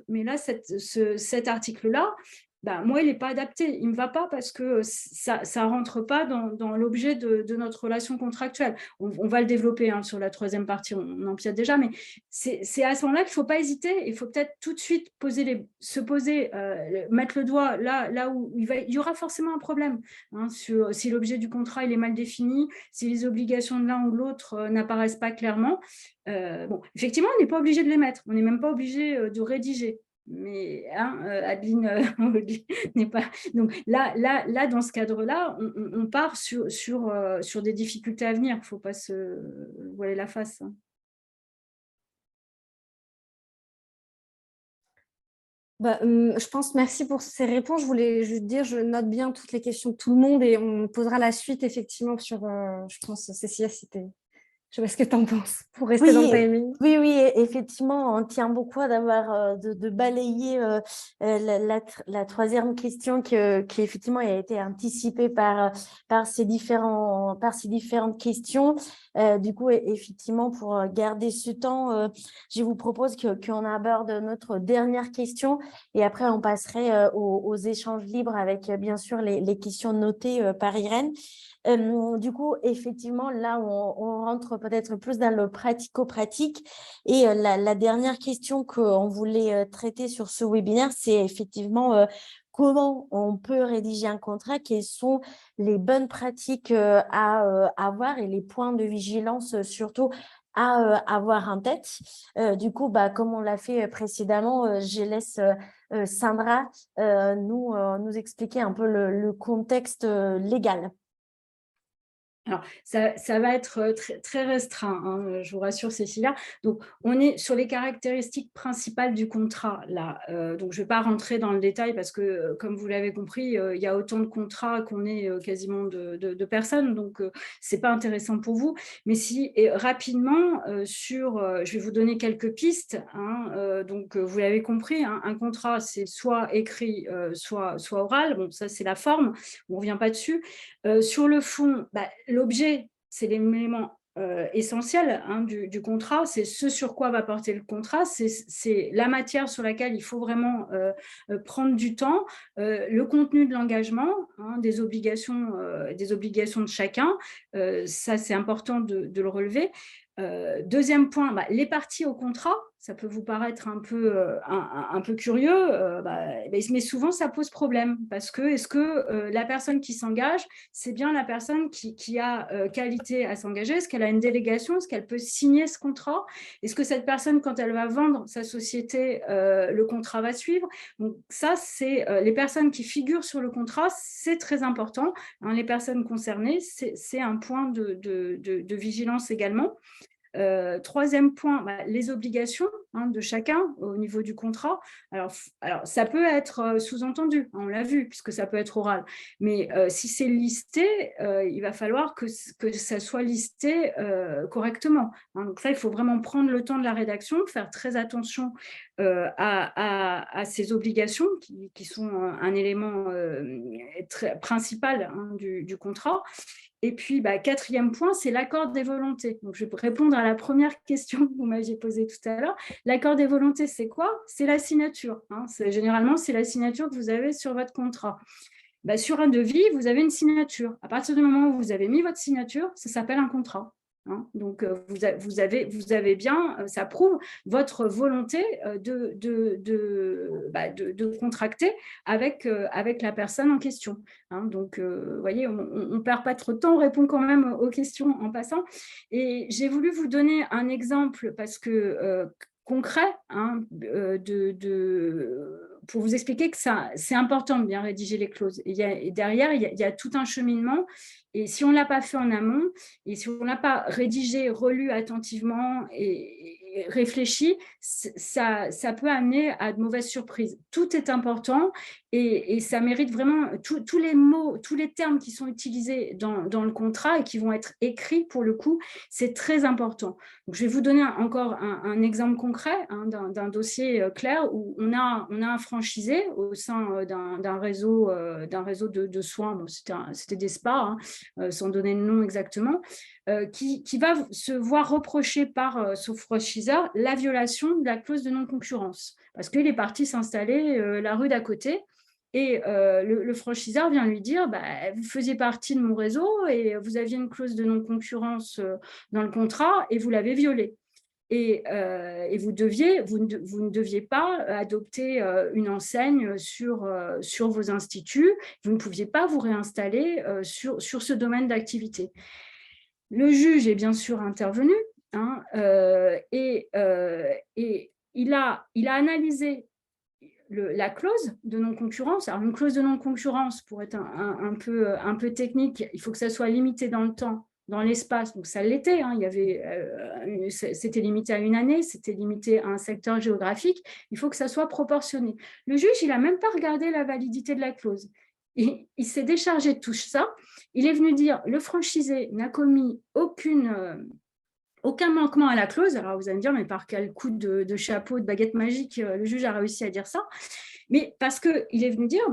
mais là, cet article-là, moi, il n'est pas adapté, il ne me va pas parce que ça ne rentre pas dans l'objet de notre relation contractuelle. On va le développer sur la troisième partie, on empiète déjà, mais c'est à ce moment-là qu'il ne faut pas hésiter. Il faut peut-être tout de suite mettre le doigt là où il y aura forcément un problème, hein, si l'objet du contrat il est mal défini, si les obligations de l'un ou de l'autre n'apparaissent pas clairement. Effectivement, on n'est pas obligé de les mettre, on n'est même pas obligé de rédiger. Mais Adeline n'est pas. Donc là, dans ce cadre-là, on part sur des difficultés à venir. Il ne faut pas se voiler la face. Je pense, merci pour ces réponses. Je voulais juste dire, je note bien toutes les questions de tout le monde et on posera la suite effectivement sur, je pense, Cécilia, c'était... Je sais pas ce que tu en penses, pour rester dans le timing. Oui, effectivement, on tient beaucoup à de balayer la troisième question qui effectivement a été anticipée par ces différentes questions. Du coup, effectivement, pour garder ce temps, je vous propose qu'on aborde notre dernière question et après, on passerait aux échanges libres avec, bien sûr, les questions notées par Irène. Du coup, effectivement, là, on rentre peut-être plus dans le pratico-pratique. Et la dernière question qu'on voulait traiter sur ce webinaire, c'est effectivement comment on peut rédiger un contrat, quelles sont les bonnes pratiques à avoir et les points de vigilance surtout à avoir en tête. Du coup, comme on l'a fait précédemment, je laisse Sandra nous expliquer un peu le contexte légal. Alors, ça va être très restreint, hein, je vous rassure, Cécilia. Donc, on est sur les caractéristiques principales du contrat, là. Donc, je ne vais pas rentrer dans le détail parce que, comme vous l'avez compris, il y a autant de contrats qu'on est quasiment de personnes. Donc, ce n'est pas intéressant pour vous. Mais rapidement, je vais vous donner quelques pistes. Hein, donc, vous l'avez compris, hein, un contrat, c'est soit écrit, soit oral. Bon, ça, c'est la forme. On ne revient pas dessus. Sur le fond, l'objet, c'est l'élément essentiel, hein, du contrat, c'est ce sur quoi va porter le contrat, c'est la matière sur laquelle il faut vraiment prendre du temps, le contenu de l'engagement, hein, des obligations de chacun, ça c'est important de le relever. Deuxième point, les parties au contrat, ça peut vous paraître un peu curieux, mais souvent ça pose problème parce que est-ce que la personne qui s'engage, c'est bien la personne qui a qualité à s'engager? Est-ce qu'elle a une délégation? Est-ce qu'elle peut signer ce contrat? Est-ce que cette personne, quand elle va vendre sa société, le contrat va suivre? Donc ça, c'est les personnes qui figurent sur le contrat, c'est très important, hein, les personnes concernées, c'est un point de vigilance également. Troisième point, les obligations, hein, de chacun au niveau du contrat. Alors ça peut être sous-entendu, on l'a vu, puisque ça peut être oral. Mais si c'est listé, il va falloir que ça soit listé correctement. Hein. Donc ça, il faut vraiment prendre le temps de la rédaction, faire très attention à ces obligations qui sont un élément principal, hein, du contrat. Et puis, quatrième point, c'est l'accord des volontés. Donc, je vais répondre à la première question que vous m'aviez posée tout à l'heure. L'accord des volontés, c'est quoi? C'est la signature. Hein. Généralement, c'est la signature que vous avez sur votre contrat. Sur un devis, vous avez une signature. À partir du moment où vous avez mis votre signature, ça s'appelle un contrat. Hein. Donc, vous avez bien, ça prouve votre volonté de contracter avec la personne en question. Hein. Donc, vous voyez, on ne perd pas trop de temps, on répond quand même aux questions en passant. Et j'ai voulu vous donner un exemple parce que concret, hein, pour vous expliquer que c'est important de bien rédiger les clauses. Et derrière, il y a tout un cheminement. Et si on ne l'a pas fait en amont, et si on ne l'a pas rédigé, relu attentivement et réfléchi, ça peut amener à de mauvaises surprises. Tout est important et ça mérite vraiment tous les mots, tous les termes qui sont utilisés dans le contrat et qui vont être écrits pour le coup, c'est très important. Donc, je vais vous donner encore un exemple concret d'un dossier clair où on a un franchisé au sein d'un réseau de soins, bon, c'était des spas, sans donner le nom exactement, qui va se voir reprocher par son franchiseur la violation de la clause de non-concurrence parce qu'il est parti s'installer la rue d'à côté. Et le franchiseur vient lui dire vous faisiez partie de mon réseau et vous aviez une clause de non-concurrence dans le contrat et vous l'avez violée. Et vous ne deviez pas adopter une enseigne sur vos instituts, vous ne pouviez pas vous réinstaller sur ce domaine d'activité. Le juge est bien sûr intervenu et il a analysé la clause de non-concurrence. Alors, une clause de non-concurrence, pour être un peu technique, il faut que ça soit limité dans le temps, dans l'espace. Donc, ça l'était. C'était limité à une année, c'était limité à un secteur géographique. Il faut que ça soit proportionné. Le juge, il n'a même pas regardé la validité de la clause. Il s'est déchargé de tout ça. Il est venu dire le franchisé n'a commis aucun manquement à la clause. Alors, vous allez me dire, mais par quel coup de chapeau, de baguette magique, le juge a réussi à dire ça? Mais parce qu'il est venu dire,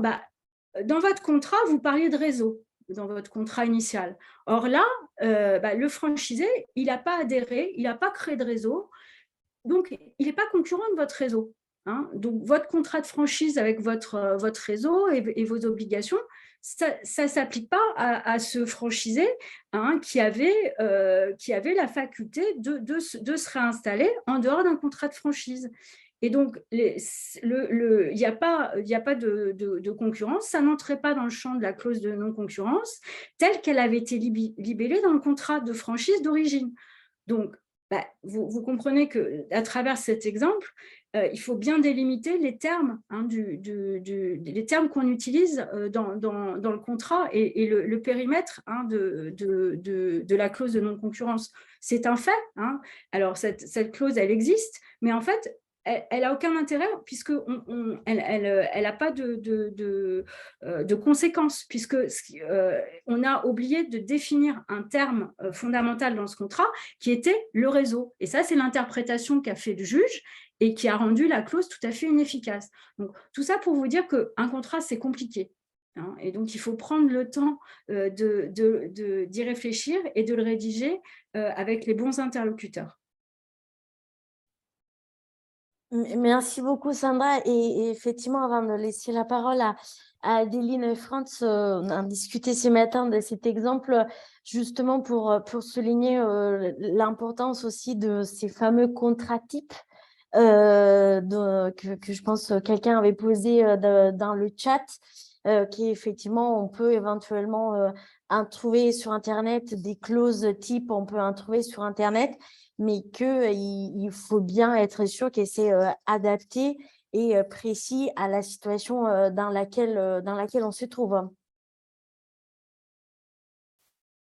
dans votre contrat, vous parliez de réseau, dans votre contrat initial. Or là, le franchisé, il n'a pas adhéré, il n'a pas créé de réseau, donc il n'est pas concurrent de votre réseau. Donc, votre contrat de franchise avec votre réseau et vos obligations, ça ne s'applique pas à ce franchisé qui avait la faculté de se réinstaller en dehors d'un contrat de franchise. Et donc, il n'y a pas de concurrence, ça n'entrait pas dans le champ de la clause de non-concurrence telle qu'elle avait été libellée dans le contrat de franchise d'origine. Donc, vous comprenez qu'à travers cet exemple, il faut bien délimiter les termes, les termes qu'on utilise dans le contrat et le périmètre de la clause de non-concurrence. C'est un fait. Alors, cette clause, elle existe, mais en fait, elle n'a aucun intérêt puisqu'elle n'a pas de conséquences, puisqu'on a oublié de définir un terme fondamental dans ce contrat qui était le réseau. Et ça, c'est l'interprétation qu'a fait le juge et qui a rendu la clause tout à fait inefficace. Donc, tout ça pour vous dire qu'un contrat, c'est compliqué. Et donc, il faut prendre le temps d'y réfléchir et de le rédiger avec les bons interlocuteurs. Merci beaucoup, Sandra. Et effectivement, avant de laisser la parole à Adeline et Franz, on a discuté ce matin de cet exemple, justement pour souligner l'importance aussi de ces fameux contrats types que je pense quelqu'un avait posé dans le chat, qui effectivement, on peut éventuellement en trouver sur Internet, des clauses types, on peut en trouver sur Internet, mais qu'il faut bien être sûr que c'est adapté et précis à la situation dans laquelle on se trouve.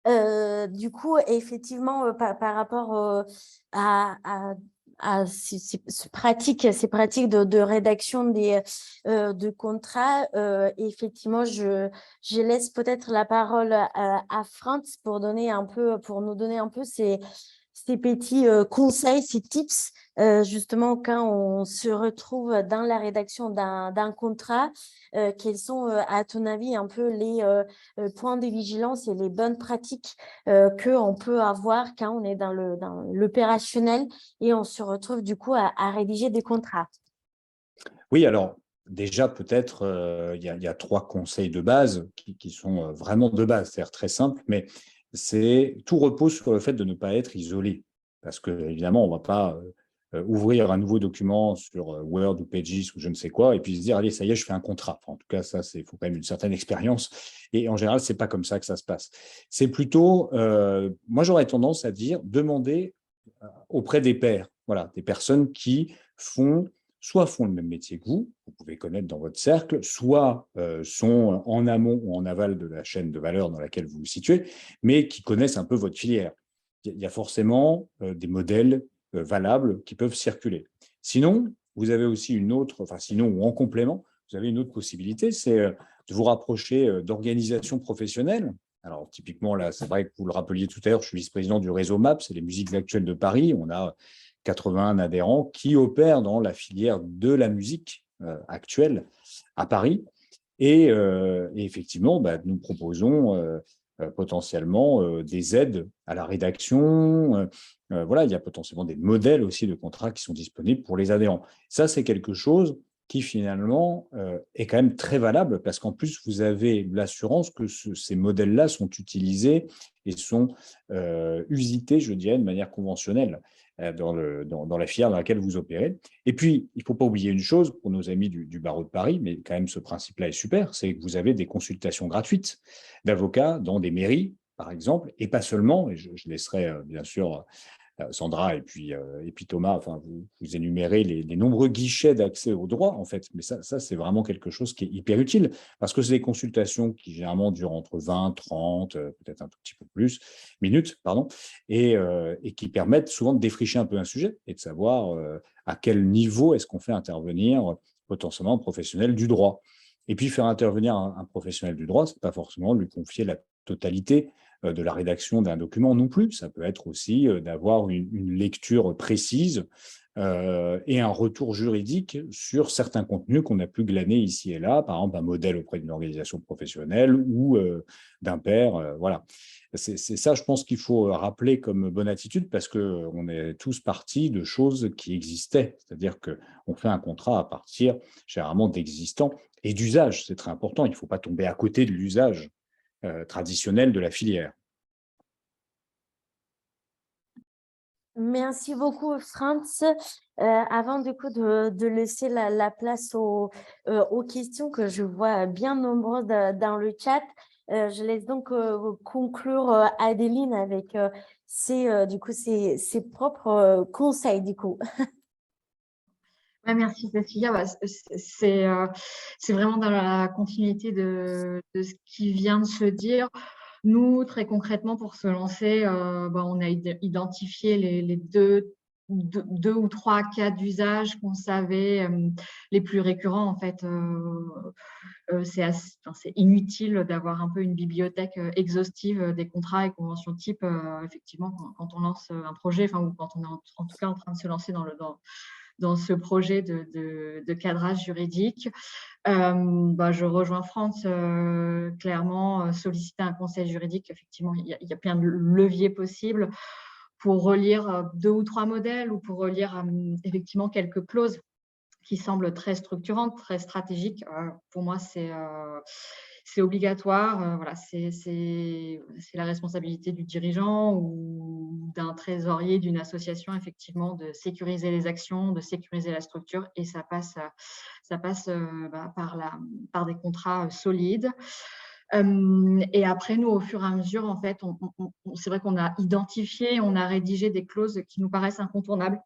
Du coup, effectivement, par rapport à ces pratiques de rédaction de contrats, effectivement, je laisse peut-être la parole à Franz pour nous donner un peu ces petits conseils, ces tips, justement quand on se retrouve dans la rédaction d'un contrat, quels sont à ton avis un peu les points de vigilance et les bonnes pratiques qu'on peut avoir quand on est dans l'opérationnel et on se retrouve du coup à rédiger des contrats? Oui, alors déjà peut-être il y a 3 conseils de base qui sont vraiment de base, c'est-à-dire très simples, mais tout repose sur le fait de ne pas être isolé. Parce que évidemment, on ne va pas ouvrir un nouveau document sur Word ou Pages ou je ne sais quoi, et puis se dire, allez, ça y est, je fais un contrat. Enfin, en tout cas, ça, il faut quand même une certaine expérience. Et en général, ce n'est pas comme ça que ça se passe. C'est plutôt, moi, j'aurais tendance à dire, demander auprès des pairs, voilà, des personnes qui font soit font le même métier que vous pouvez connaître dans votre cercle, soit sont en amont ou en aval de la chaîne de valeur dans laquelle vous vous situez, mais qui connaissent un peu votre filière. Il y a forcément des modèles valables qui peuvent circuler. Sinon, vous avez aussi une autre, enfin sinon ou en complément, vous avez une autre possibilité, c'est de vous rapprocher d'organisations professionnelles. Alors typiquement, là, c'est vrai que vous le rappeliez tout à l'heure, je suis vice-président du réseau MAP, c'est les musiques actuelles de Paris. On a 81 adhérents qui opèrent dans la filière de la musique actuelle à Paris. Et effectivement, nous proposons potentiellement des aides à la rédaction. Voilà, il y a potentiellement des modèles aussi de contrats qui sont disponibles pour les adhérents. Ça, c'est quelque chose qui finalement est quand même très valable parce qu'en plus, vous avez l'assurance que ces modèles-là sont utilisés et sont usités, je dirais, de manière conventionnelle dans la filière dans laquelle vous opérez. Et puis, il ne faut pas oublier une chose pour nos amis du barreau de Paris, mais quand même ce principe-là est super, c'est que vous avez des consultations gratuites d'avocats dans des mairies, par exemple, et pas seulement, et je laisserai bien sûr Sandra et puis Thomas, enfin, vous énumérez les nombreux guichets d'accès au droit, en fait. Mais ça c'est vraiment quelque chose qui est hyper utile parce que c'est des consultations qui généralement durent entre 20, 30, peut-être un tout petit peu plus, minutes, pardon, et qui permettent souvent de défricher un peu un sujet et de savoir à quel niveau est-ce qu'on fait intervenir potentiellement un professionnel du droit. Et puis, faire intervenir un professionnel du droit, ce n'est pas forcément lui confier la totalité de la rédaction d'un document non plus. Ça peut être aussi d'avoir une lecture précise et un retour juridique sur certains contenus qu'on a pu glaner ici et là, par exemple un modèle auprès d'une organisation professionnelle ou d'un père. Voilà. C'est ça, je pense qu'il faut rappeler comme bonne attitude parce qu'on est tous partis de choses qui existaient. C'est-à-dire qu'on fait un contrat à partir généralement d'existants et d'usage. C'est très important. Il ne faut pas tomber à côté de l'usage traditionnel de la filière. Merci beaucoup, Franz. Avant du coup de laisser la place aux questions que je vois bien nombreuses dans le chat, je laisse donc conclure Adeline avec ses propres conseils du coup. Ouais, merci Cécilia. C'est vraiment dans la continuité de ce qui vient de se dire. Nous, très concrètement, pour se lancer, on a identifié les deux ou trois cas d'usage qu'on savait les plus récurrents. En fait, c'est inutile d'avoir un peu une bibliothèque exhaustive des contrats et conventions type, effectivement, quand on lance un projet, ou quand on est en tout cas en train de se lancer dans ce projet de cadrage juridique. Je rejoins France, clairement, solliciter un conseil juridique. Effectivement, il y a plein de leviers possibles pour relire 2 ou 3 modèles ou pour relire effectivement quelques clauses qui semblent très structurantes, très stratégiques. Pour moi, c'est obligatoire. Voilà, c'est la responsabilité du dirigeant ou d'un trésorier d'une association, effectivement, de sécuriser les actions, de sécuriser la structure, et ça passe par des contrats solides. Et après, nous, au fur et à mesure, en fait, c'est vrai qu'on a identifié, on a rédigé des clauses qui nous paraissent incontournables.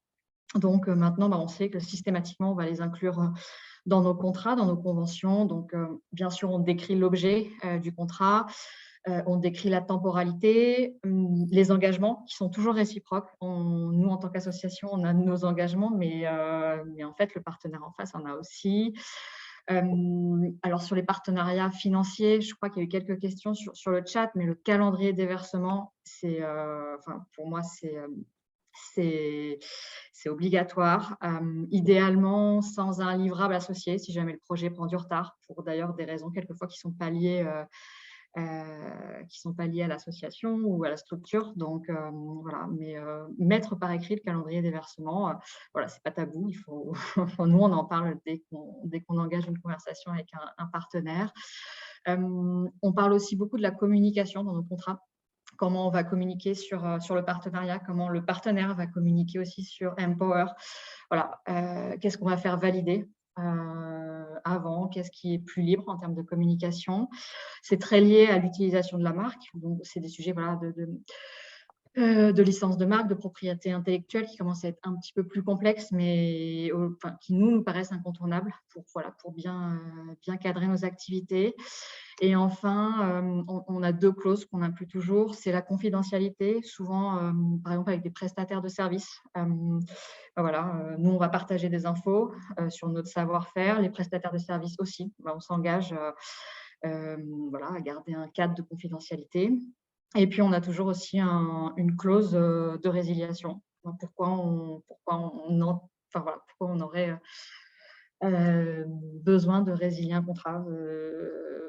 Donc maintenant, on sait que systématiquement, on va les inclure dans nos contrats, dans nos conventions. Donc, bien sûr, on décrit l'objet du contrat, on décrit la temporalité, les engagements qui sont toujours réciproques. Nous, en tant qu'association, on a nos engagements, mais en fait, le partenaire en face en a aussi. Alors, sur les partenariats financiers, je crois qu'il y a eu quelques questions sur le chat, mais le calendrier des versements, pour moi, c'est obligatoire. Idéalement, sans un livrable associé, si jamais le projet prend du retard, pour d'ailleurs des raisons quelquefois qui ne sont pas liées à l'association ou à la structure. Donc, voilà. Mais mettre par écrit le calendrier des versements, voilà, c'est pas tabou. Nous, on en parle dès qu'on engage une conversation avec un partenaire. On parle aussi beaucoup de la communication dans nos contrats. Comment on va communiquer sur le partenariat, comment le partenaire va communiquer aussi sur Empower. Voilà, qu'est-ce qu'on va faire valider avant, qu'est-ce qui est plus libre en termes de communication. C'est très lié à l'utilisation de la marque, donc c'est des sujets de licence de marque, de propriété intellectuelle qui commencent à être un petit peu plus complexes, mais qui nous paraissent incontournables pour bien cadrer nos activités. Et enfin, on a 2 clauses qu'on n'a plus toujours. C'est la confidentialité, souvent, par exemple, avec des prestataires de services. Nous, on va partager des infos sur notre savoir-faire. Les prestataires de services aussi. On s'engage à garder un cadre de confidentialité. Et puis, on a toujours aussi une clause de résiliation. Pourquoi on aurait besoin de résilier un contrat.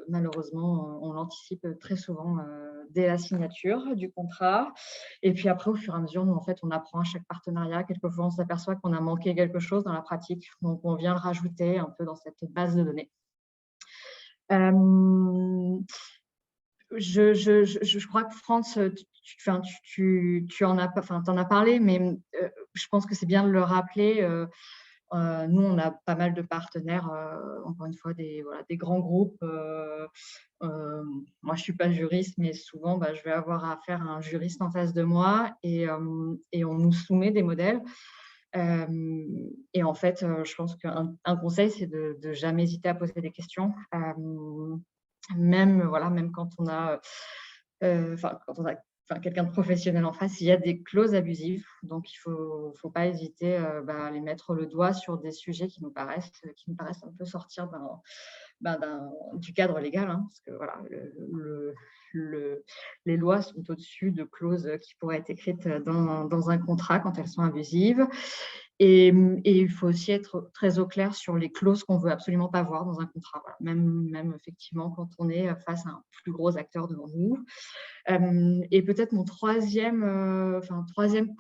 Malheureusement, on l'anticipe très souvent dès la signature du contrat. Et puis après, au fur et à mesure, nous, en fait, on apprend à chaque partenariat. Quelquefois, on s'aperçoit qu'on a manqué quelque chose dans la pratique. Donc, on vient le rajouter un peu dans cette base de données. Je crois que France, tu en as parlé, mais je pense que c'est bien de le rappeler. Nous, on a pas mal de partenaires, encore une fois, des grands groupes. Moi, je ne suis pas juriste, mais souvent, je vais avoir affaire à un juriste en face de moi et on nous soumet des modèles. Et en fait, je pense qu'un conseil, c'est de ne jamais hésiter à poser des questions. Même quand on a quelqu'un de professionnel en face, il y a des clauses abusives. Donc, il ne faut pas hésiter à aller mettre le doigt sur des sujets qui nous paraissent un peu sortir du cadre légal. Parce que les lois sont au-dessus de clauses qui pourraient être écrites dans un contrat quand elles sont abusives. Et il faut aussi être très au clair sur les clauses qu'on ne veut absolument pas voir dans un contrat. Même effectivement quand on est face à un plus gros acteur devant nous. Et peut-être mon troisième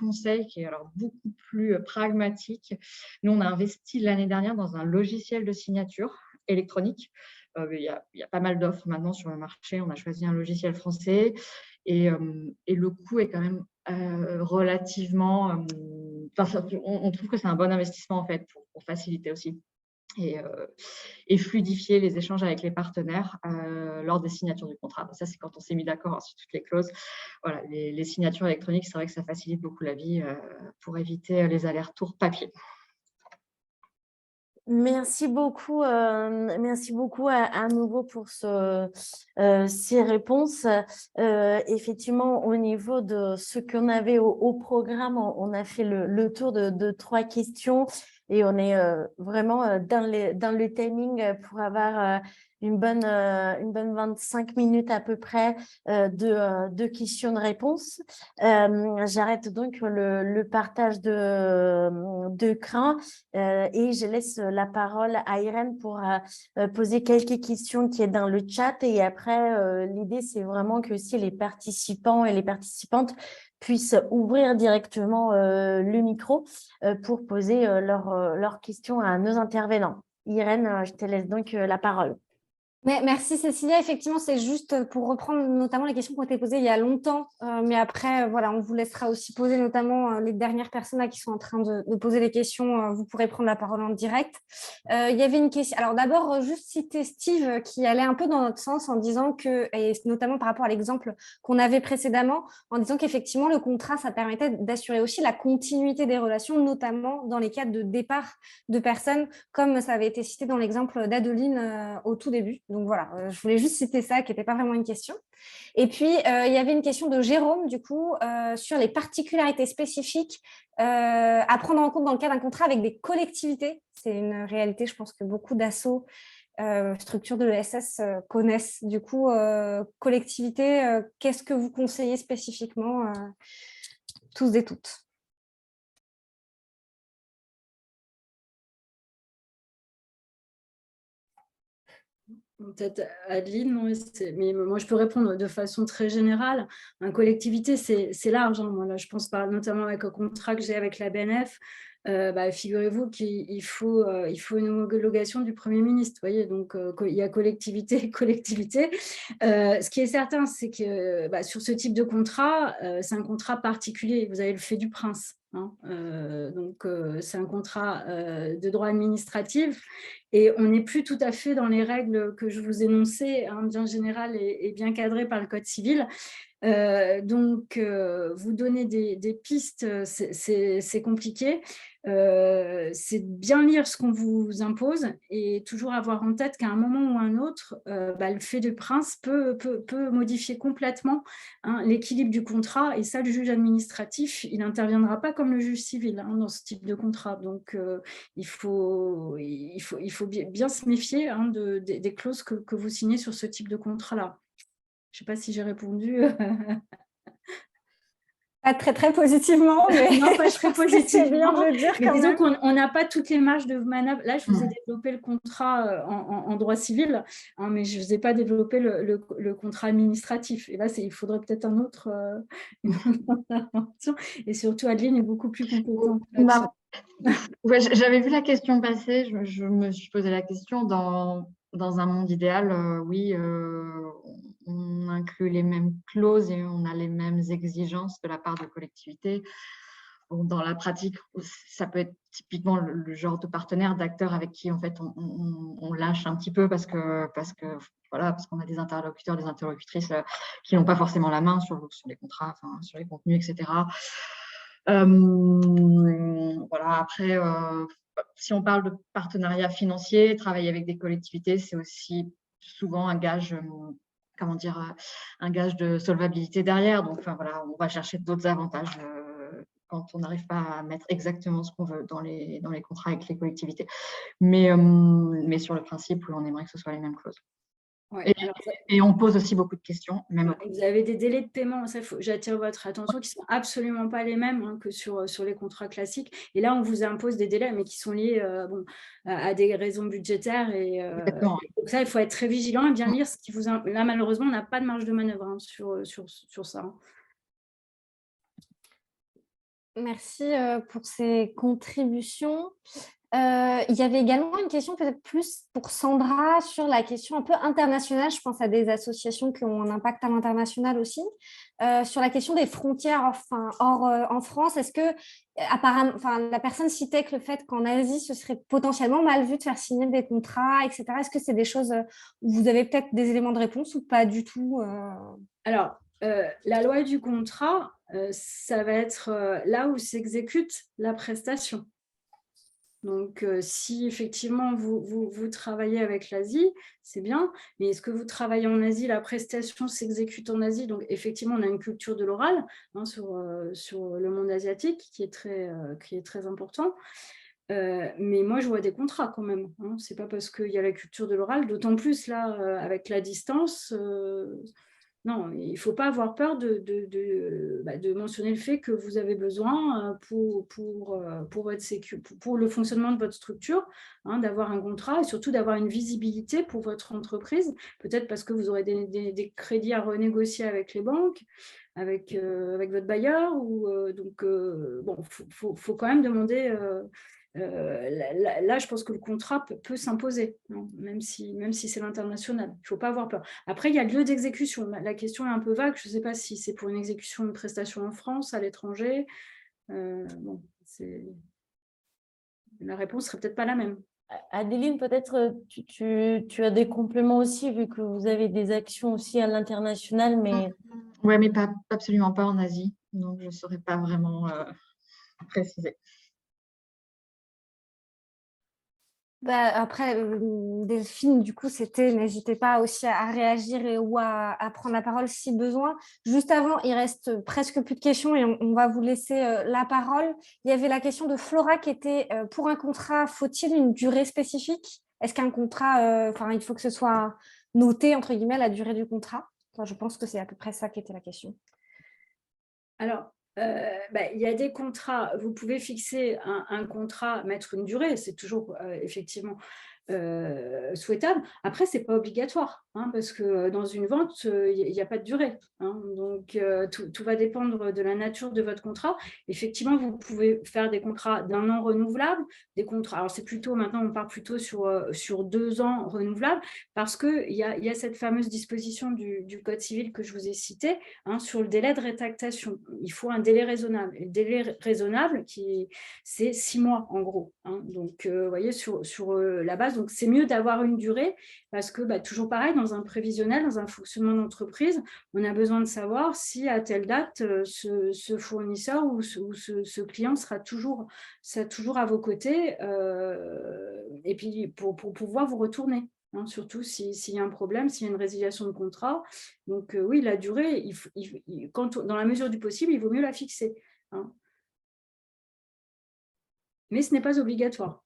conseil, qui est alors beaucoup plus pragmatique. Nous, on a investi l'année dernière dans un logiciel de signature électronique. Il y a pas mal d'offres maintenant sur le marché. On a choisi un logiciel français et le coût est quand même relativement… on trouve que c'est un bon investissement en fait pour faciliter aussi et fluidifier les échanges avec les partenaires lors des signatures du contrat. Ça, c'est quand on s'est mis d'accord sur toutes les clauses. Voilà, les signatures électroniques, c'est vrai que ça facilite beaucoup la vie pour éviter les allers-retours papier. Merci beaucoup à nouveau pour ces réponses. Effectivement, au niveau de ce qu'on avait au programme, on a fait le tour de 3 questions et on est vraiment dans le timing pour avoir une bonne 25 minutes à peu près de questions-réponses. J'arrête donc le partage d'écran et je laisse la parole à Irène pour poser quelques questions qui est dans le chat. Et après, l'idée, c'est vraiment que si les participants et les participantes puissent ouvrir directement le micro pour poser leurs questions à nos intervenants. Irène, je te laisse donc la parole. Merci Cécilia. Effectivement, c'est juste pour reprendre notamment les questions qui ont été posées il y a longtemps. Mais après, on vous laissera aussi poser notamment les dernières personnes là, qui sont en train de poser les questions. Vous pourrez prendre la parole en direct. Il y avait une question. Alors d'abord, juste citer Steve qui allait un peu dans notre sens en disant que, et notamment par rapport à l'exemple qu'on avait précédemment, en disant qu'effectivement, le contrat, ça permettait d'assurer aussi la continuité des relations, notamment dans les cas de départ de personnes, comme ça avait été cité dans l'exemple d'Adeline au tout début. Donc voilà, je voulais juste citer ça, qui n'était pas vraiment une question. Et puis, il y avait une question de Jérôme, du coup, sur les particularités spécifiques à prendre en compte dans le cas d'un contrat avec des collectivités. C'est une réalité, je pense que beaucoup d'assos, structures de l'ESS connaissent. Du coup, collectivité, qu'est-ce que vous conseillez spécifiquement, tous et toutes ? Peut-être Adeline, non, mais moi je peux répondre de façon très générale. En collectivité, c'est large. Moi, là, je pense notamment avec un contrat que j'ai avec la BNF. Figurez-vous qu'il faut une homologation du Premier ministre. Voyez, donc il y a collectivité. Ce qui est certain, c'est que sur ce type de contrat, c'est un contrat particulier. Vous avez le fait du prince. C'est un contrat de droit administratif et on n'est plus tout à fait dans les règles que je vous énonçais, bien générales et bien cadrées par le Code civil. Donc, vous donner des pistes, c'est compliqué. C'est bien lire ce qu'on vous impose et toujours avoir en tête qu'à un moment ou un autre, le fait de prince peut modifier complètement l'équilibre du contrat. Et ça, le juge administratif, il n'interviendra pas comme le juge civil dans ce type de contrat. Donc, il faut bien se méfier des clauses que vous signez sur ce type de contrat-là. Je ne sais pas si j'ai répondu. Pas très, très positivement, mais non, pas très positivement. bien de le dire mais quand disons même. qu'on n'a pas toutes les marges de manœuvre. Là, je vous ai développé le contrat en droit civil, mais je ne vous ai pas développé le contrat administratif. Et là, il faudrait peut-être une autre intervention. Et surtout, Adeline est beaucoup plus compétente. Ouais, j'avais vu la question passer, je me suis posé la question. Dans un monde idéal, oui, on inclut les mêmes clauses et on a les mêmes exigences de la part de collectivités. Bon, dans la pratique, ça peut être typiquement le genre de partenaire, d'acteur avec qui en fait on lâche un petit peu parce qu'on a des interlocuteurs, des interlocutrices qui n'ont pas forcément la main sur les contrats, sur les contenus, etc. Voilà, après, si on parle de partenariat financier, travailler avec des collectivités, c'est aussi souvent un gage, un gage de solvabilité derrière. Donc, voilà, on va chercher d'autres avantages quand on n'arrive pas à mettre exactement ce qu'on veut dans les contrats avec les collectivités. Mais sur le principe, on aimerait que ce soit les mêmes clauses. Ouais, et on pose aussi beaucoup de questions. Vous avez des délais de paiement, j'attire votre attention, qui ne sont absolument pas les mêmes que sur les contrats classiques. Et là, on vous impose des délais, mais qui sont liés à des raisons budgétaires. Et donc ça, il faut être très vigilant et bien lire ce qui vous... Là, malheureusement, on n'a pas de marge de manœuvre sur ça. Merci pour ces contributions. Il y avait également une question peut-être plus pour Sandra sur la question un peu internationale. Je pense à des associations qui ont un impact à l'international aussi. Sur la question des frontières en France, est-ce que apparemment, la personne citait que le fait qu'en Asie, ce serait potentiellement mal vu de faire signer des contrats, etc. Est-ce que c'est des choses où vous avez peut-être des éléments de réponse ou pas du tout Alors, la loi du contrat, ça va être là où s'exécute la prestation. Donc, si effectivement vous travaillez avec l'Asie, c'est bien, mais est-ce que vous travaillez en Asie, la prestation s'exécute en Asie? Donc, effectivement, on a une culture de l'oral sur le monde asiatique qui est très important. Mais moi, je vois des contrats quand même. Ce n'est pas parce qu'il y a la culture de l'oral, d'autant plus là, avec la distance. Non, il ne faut pas avoir peur de mentionner le fait que vous avez besoin pour le fonctionnement de votre structure, d'avoir un contrat et surtout d'avoir une visibilité pour votre entreprise, peut-être parce que vous aurez des crédits à renégocier avec les banques, avec votre bailleur. Donc, faut quand même demander... là, je pense que le contrat peut s'imposer, même si c'est l'international. Il ne faut pas avoir peur. Après, il y a le lieu d'exécution. La question est un peu vague. Je ne sais pas si c'est pour une exécution de prestation en France, à l'étranger. La réponse ne serait peut-être pas la même. Adeline, peut-être tu as des compléments aussi, vu que vous avez des actions aussi à l'international, mais... Oui, mais absolument pas en Asie. Donc, je ne saurais pas vraiment préciser. Après, Delphine, du coup, n'hésitez pas aussi à réagir ou à prendre la parole si besoin. Juste avant, il reste presque plus de questions et on va vous laisser la parole. Il y avait la question de Flora qui était, pour un contrat, faut-il une durée spécifique? Est-ce qu'un contrat, il faut que ce soit noté, entre guillemets, la durée du contrat? Je pense que c'est à peu près ça qui était la question. Alors, il y a des contrats, vous pouvez fixer un contrat, mettre une durée, c'est toujours effectivement souhaitable. Après, ce n'est pas obligatoire, parce que dans une vente, il n'y a pas de durée. Donc, tout va dépendre de la nature de votre contrat. Effectivement, vous pouvez faire des contrats d'1 an renouvelables, des contrats, alors c'est plutôt, maintenant on part plutôt sur 2 ans renouvelables, parce qu'il y a cette fameuse disposition du Code civil que je vous ai citée, sur le délai de rétractation. Il faut un délai raisonnable. Et le délai raisonnable, c'est 6 mois en gros. Donc, vous voyez, sur la base, Donc, c'est mieux d'avoir une durée parce que, toujours pareil, dans un prévisionnel, dans un fonctionnement d'entreprise, on a besoin de savoir si à telle date, ce fournisseur ou ce client sera toujours à vos côtés et puis pour pouvoir vous retourner. Surtout s'il y a un problème, s'il y a une résiliation de contrat. Donc, oui, la durée, dans la mesure du possible, il vaut mieux la fixer. Mais ce n'est pas obligatoire.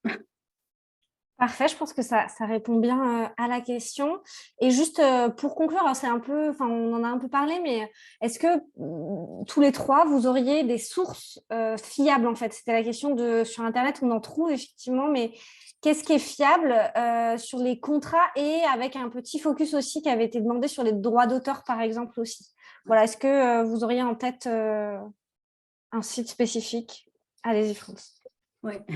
Parfait, je pense que ça répond bien à la question. Et juste pour conclure, alors on en a un peu parlé, mais est-ce que tous les trois, vous auriez des sources fiables en fait? C'était la question sur Internet, on en trouve effectivement, mais qu'est-ce qui est fiable sur les contrats et avec un petit focus aussi qui avait été demandé sur les droits d'auteur par exemple aussi. Voilà, est-ce que vous auriez en tête un site spécifique? Allez-y, France.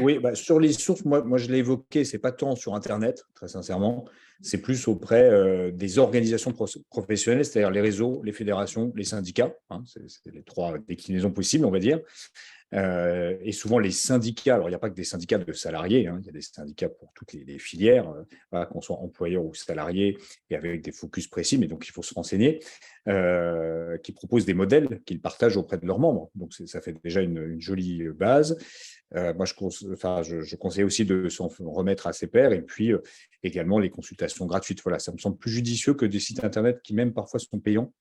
Oui, sur les sources, moi je l'ai évoqué, ce n'est pas tant sur Internet, très sincèrement, c'est plus auprès des organisations professionnelles, c'est-à-dire les réseaux, les fédérations, les syndicats, c'est les trois déclinaisons possibles, on va dire. Et souvent les syndicats, alors il n'y a pas que des syndicats de salariés, il y a des syndicats pour toutes les filières, qu'on soit employeur ou salarié, et avec des focus précis, mais donc il faut se renseigner, qui proposent des modèles qu'ils partagent auprès de leurs membres. Donc ça fait déjà une jolie base. Moi, je conseille aussi de s'en remettre à ses pairs et puis également les consultations gratuites. Voilà, ça me semble plus judicieux que des sites Internet qui même parfois sont payants.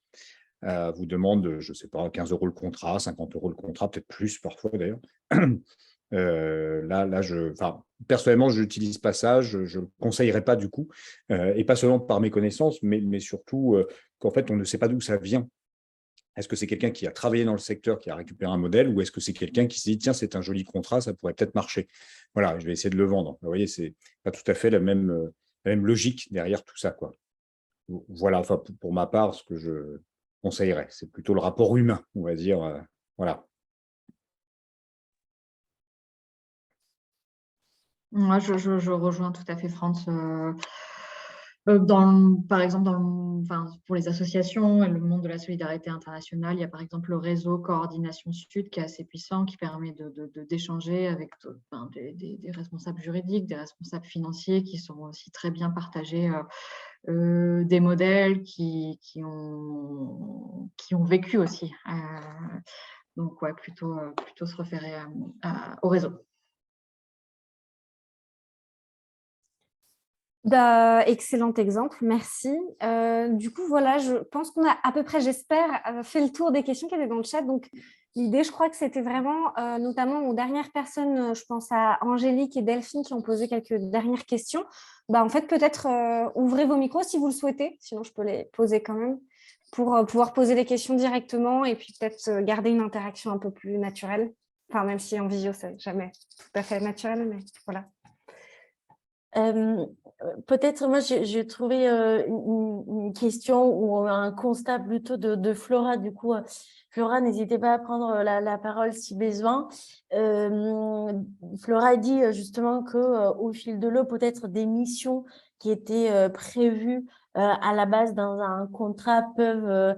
Vous demandent, je ne sais pas, 15 € le contrat, 50 € le contrat, peut-être plus parfois d'ailleurs. Personnellement, je n'utilise pas ça, je ne le conseillerais pas du coup, et pas seulement par mes connaissances, mais surtout qu'en fait, on ne sait pas d'où ça vient. Est-ce que c'est quelqu'un qui a travaillé dans le secteur, qui a récupéré un modèle, ou est-ce que c'est quelqu'un qui s'est dit, tiens, c'est un joli contrat, ça pourrait peut-être marcher. Voilà, je vais essayer de le vendre. Vous voyez, ce n'est pas tout à fait la même logique derrière tout ça, quoi. Voilà, pour ma part, ce que je conseillerais, c'est plutôt le rapport humain, on va dire. Voilà. Moi, je rejoins tout à fait France. Par exemple, pour les associations et le monde de la solidarité internationale, il y a par exemple le réseau Coordination Sud qui est assez puissant, qui permet d'échanger avec des responsables juridiques, des responsables financiers qui sont aussi très bien partagés des modèles qui ont vécu aussi. Donc, ouais, plutôt se référer au réseau. Excellent exemple, merci. Du coup, voilà, je pense qu'on a à peu près, j'espère, fait le tour des questions qui étaient dans le chat. Donc, l'idée, je crois que c'était vraiment, notamment aux dernières personnes, je pense à Angélique et Delphine qui ont posé quelques dernières questions. En fait, peut-être ouvrez vos micros si vous le souhaitez, sinon je peux les poser quand même, pour pouvoir poser les questions directement et puis peut-être garder une interaction un peu plus naturelle. Enfin, même si en visio, c'est jamais tout à fait naturel, mais voilà. Peut-être, moi, j'ai trouvé une question ou un constat plutôt de Flora. Du coup, Flora, n'hésitez pas à prendre la parole si besoin. Flora dit justement qu'au fil de l'eau, peut-être des missions qui étaient prévues à la base dans un contrat peuvent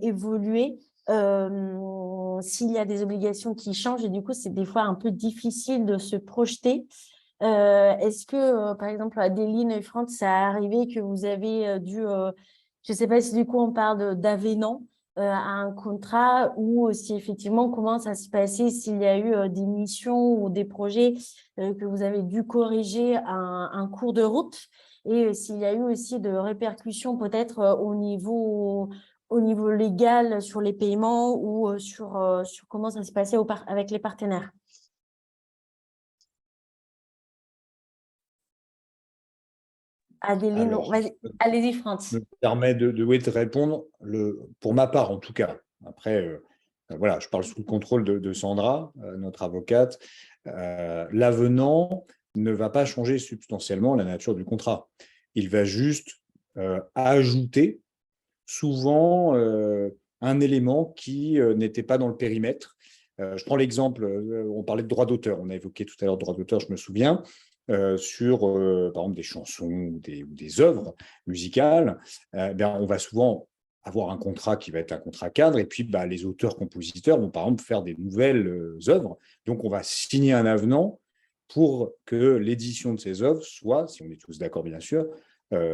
évoluer. S'il y a des obligations qui changent, et du coup, c'est des fois un peu difficile de se projeter. Est-ce que, par exemple, Adeline et Franck, ça a arrivé que vous avez dû, je ne sais pas si du coup on parle d'avénement à un contrat ou si effectivement comment ça se passait, s'il y a eu des missions ou des projets que vous avez dû corriger un cours de route et s'il y a eu aussi de répercussions peut-être au niveau légal sur les paiements ou sur comment ça se passait avec les partenaires. Adeline, allez-y, France. Je me permets de répondre, pour ma part en tout cas. Après, voilà, je parle sous le contrôle de Sandra, notre avocate. L'avenant ne va pas changer substantiellement la nature du contrat. Il va juste ajouter souvent un élément qui n'était pas dans le périmètre. Je prends l'exemple, on parlait de droit d'auteur, on a évoqué tout à l'heure droit d'auteur, je me souviens. Sur, par exemple, des chansons ou des œuvres musicales, on va souvent avoir un contrat qui va être un contrat cadre, et puis les auteurs-compositeurs vont, par exemple, faire des nouvelles œuvres. Donc, on va signer un avenant pour que l'édition de ces œuvres soit, si on est tous d'accord bien sûr,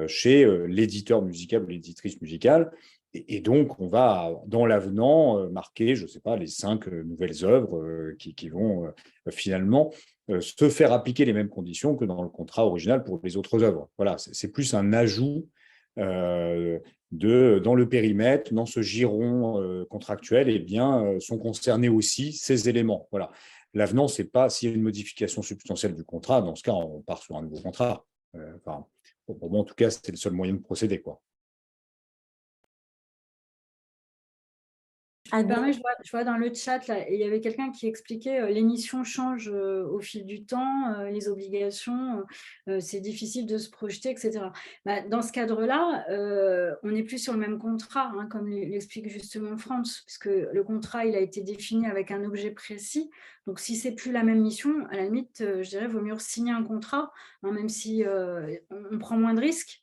chez l'éditeur musical ou l'éditrice musicale. Et donc, on va, dans l'avenant, marquer, je ne sais pas, les 5 nouvelles œuvres qui vont finalement se faire appliquer les mêmes conditions que dans le contrat original pour les autres œuvres. Voilà, c'est plus un ajout dans le périmètre, dans ce giron contractuel, eh bien, sont concernés aussi ces éléments. Voilà. L'avenant, c'est pas s'il y a une modification substantielle du contrat, dans ce cas, on part sur un nouveau contrat. Pour moi, en tout cas, c'était le seul moyen de procéder, quoi. Je vois dans le chat, là, il y avait quelqu'un qui expliquait l'émission change au fil du temps, les obligations, c'est difficile de se projeter, etc. Dans ce cadre-là, on n'est plus sur le même contrat, hein, comme l'explique justement France, puisque le contrat il a été défini avec un objet précis. Donc, si c'est plus la même mission, à la limite, je dirais, vaut mieux signer un contrat, hein, même si on prend moins de risques.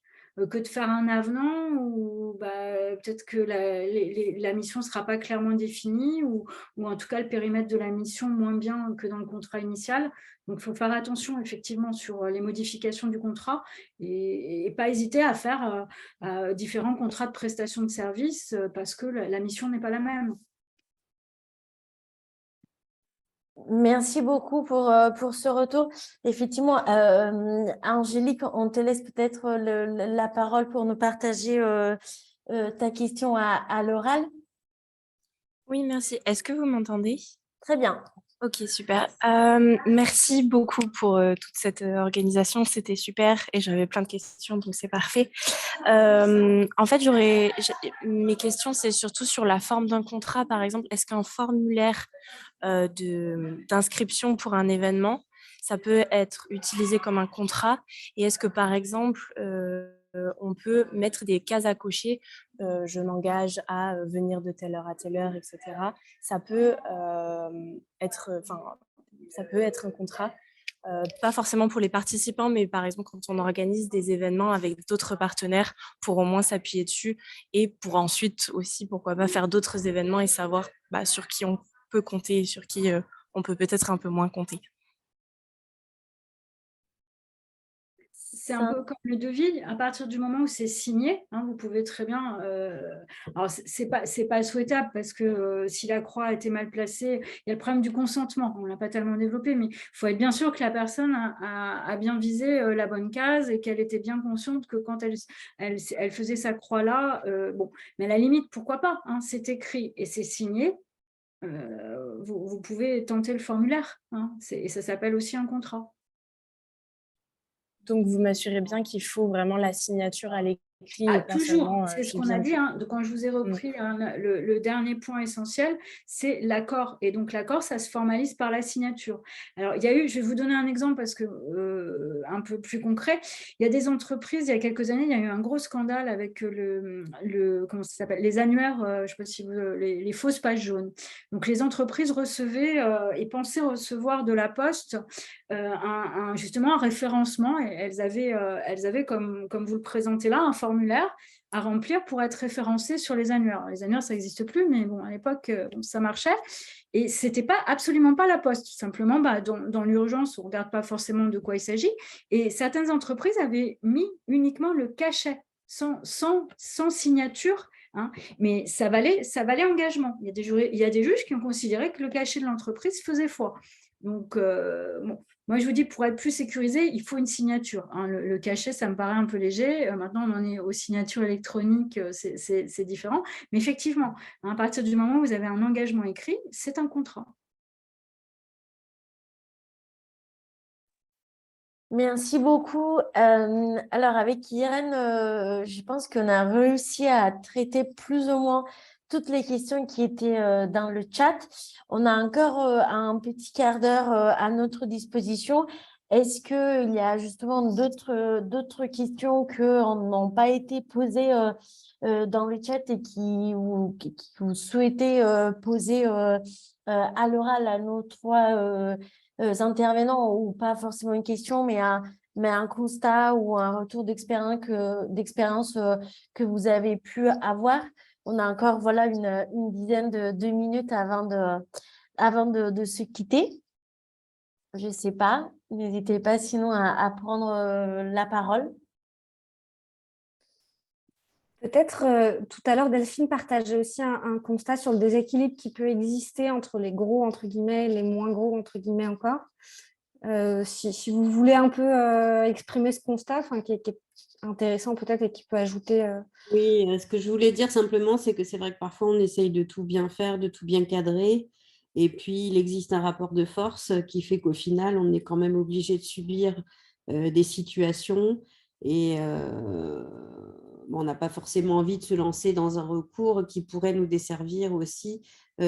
Que de faire un avenant où peut-être que la mission ne sera pas clairement définie ou en tout cas le périmètre de la mission moins bien que dans le contrat initial. Donc, il faut faire attention effectivement sur les modifications du contrat et pas hésiter à faire différents contrats de prestation de services parce que la mission n'est pas la même. Merci beaucoup pour ce retour. Effectivement, Angélique, on te laisse peut-être la parole pour nous partager ta question à l'oral. Oui, merci. Est-ce que vous m'entendez? Très bien. Ok, super. Merci beaucoup pour toute cette organisation. C'était super et j'avais plein de questions, donc c'est parfait. En fait, mes questions, c'est surtout sur la forme d'un contrat, par exemple. Est-ce qu'un formulaire d'inscription pour un événement, ça peut être utilisé comme un contrat? Et est-ce que, par exemple, on peut mettre des cases à cocher, je m'engage à venir de telle heure à telle heure, etc. Ça peut être un contrat, pas forcément pour les participants, mais par exemple quand on organise des événements avec d'autres partenaires pour au moins s'appuyer dessus et pour ensuite aussi, pourquoi pas, faire d'autres événements et savoir sur qui on peut compter et sur qui on peut peut-être un peu moins compter. C'est un peu comme le devis, à partir du moment où c'est signé, hein, vous pouvez très bien… alors, c'est pas souhaitable parce que si la croix a été mal placée, il y a le problème du consentement, on ne l'a pas tellement développé, mais il faut être bien sûr que la personne a bien visé la bonne case et qu'elle était bien consciente que quand elle faisait sa croix là, mais à la limite, pourquoi pas, hein, c'est écrit et c'est signé, vous pouvez tenter le formulaire, hein, et ça s'appelle aussi un contrat. Donc, vous m'assurez bien qu'il faut vraiment la signature à l'écrit. Toujours, c'est ce qu'on a dit, hein, quand je vous ai repris le dernier point essentiel, c'est l'accord. Et donc, l'accord, ça se formalise par la signature. Alors, je vais vous donner un exemple parce que un peu plus concret. Il y a des entreprises, il y a quelques années, il y a eu un gros scandale avec comment ça s'appelle, les annuaires, je ne sais pas si les fausses pages jaunes. Donc, les entreprises recevaient et pensaient recevoir de la Poste justement un référencement. Et elles avaient comme vous le présentez là, un formulaire à remplir pour être référencé sur les annuaires. Alors, les annuaires, ça n'existe plus, mais bon, à l'époque, ça marchait. Et ce n'était absolument pas la Poste. Simplement, dans l'urgence, on ne regarde pas forcément de quoi il s'agit. Et certaines entreprises avaient mis uniquement le cachet, sans signature. Hein, mais ça valait engagement. Il y a des juges qui ont considéré que le cachet de l'entreprise faisait foi. Donc, moi, je vous dis, pour être plus sécurisé, il faut une signature. Hein. Le cachet, ça me paraît un peu léger. Maintenant, on en est aux signatures électroniques, c'est différent. Mais effectivement, à partir du moment où vous avez un engagement écrit, c'est un contrat. Merci beaucoup. Alors, avec Irène, je pense qu'on a réussi à traiter plus ou moins toutes les questions qui étaient dans le chat. On a encore un petit quart d'heure à notre disposition. Est-ce qu'il y a justement d'autres questions qui n'ont pas été posées dans le chat et qui vous souhaitez poser à l'oral à nos trois intervenants, ou pas forcément une question, mais un constat ou un retour d'expérience que vous avez pu avoir? On a encore une dizaine de minutes avant de se quitter. Je ne sais pas. N'hésitez pas sinon à prendre la parole. Peut-être tout à l'heure, Delphine partageait aussi un constat sur le déséquilibre qui peut exister entre les gros, entre guillemets, et les moins gros, entre guillemets encore. Si vous voulez un peu exprimer ce constat, qui est intéressant peut-être et qui peut ajouter… Oui, ce que je voulais dire simplement, c'est que c'est vrai que parfois on essaye de tout bien faire, de tout bien cadrer, et puis il existe un rapport de force qui fait qu'au final, on est quand même obligé de subir des situations et on n'a pas forcément envie de se lancer dans un recours qui pourrait nous desservir aussi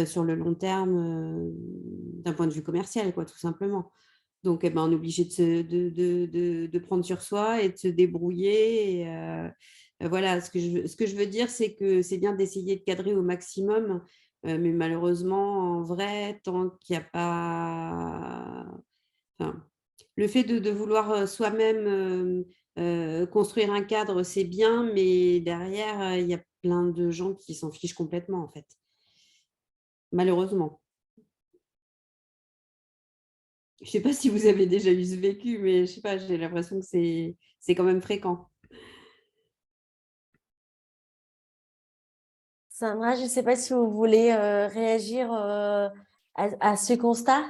sur le long terme d'un point de vue commercial, quoi, tout simplement. Donc, on est obligé de prendre sur soi et de se débrouiller. Et, voilà, ce que je veux dire, c'est que c'est bien d'essayer de cadrer au maximum, mais malheureusement, en vrai, tant qu'il n'y a pas… Enfin, le fait de vouloir soi-même construire un cadre, c'est bien, mais derrière, il y a plein de gens qui s'en fichent complètement, en fait. Malheureusement. Je ne sais pas si vous avez déjà eu ce vécu, mais je sais pas, j'ai l'impression que c'est quand même fréquent. Sandra, je ne sais pas si vous voulez réagir à ce constat.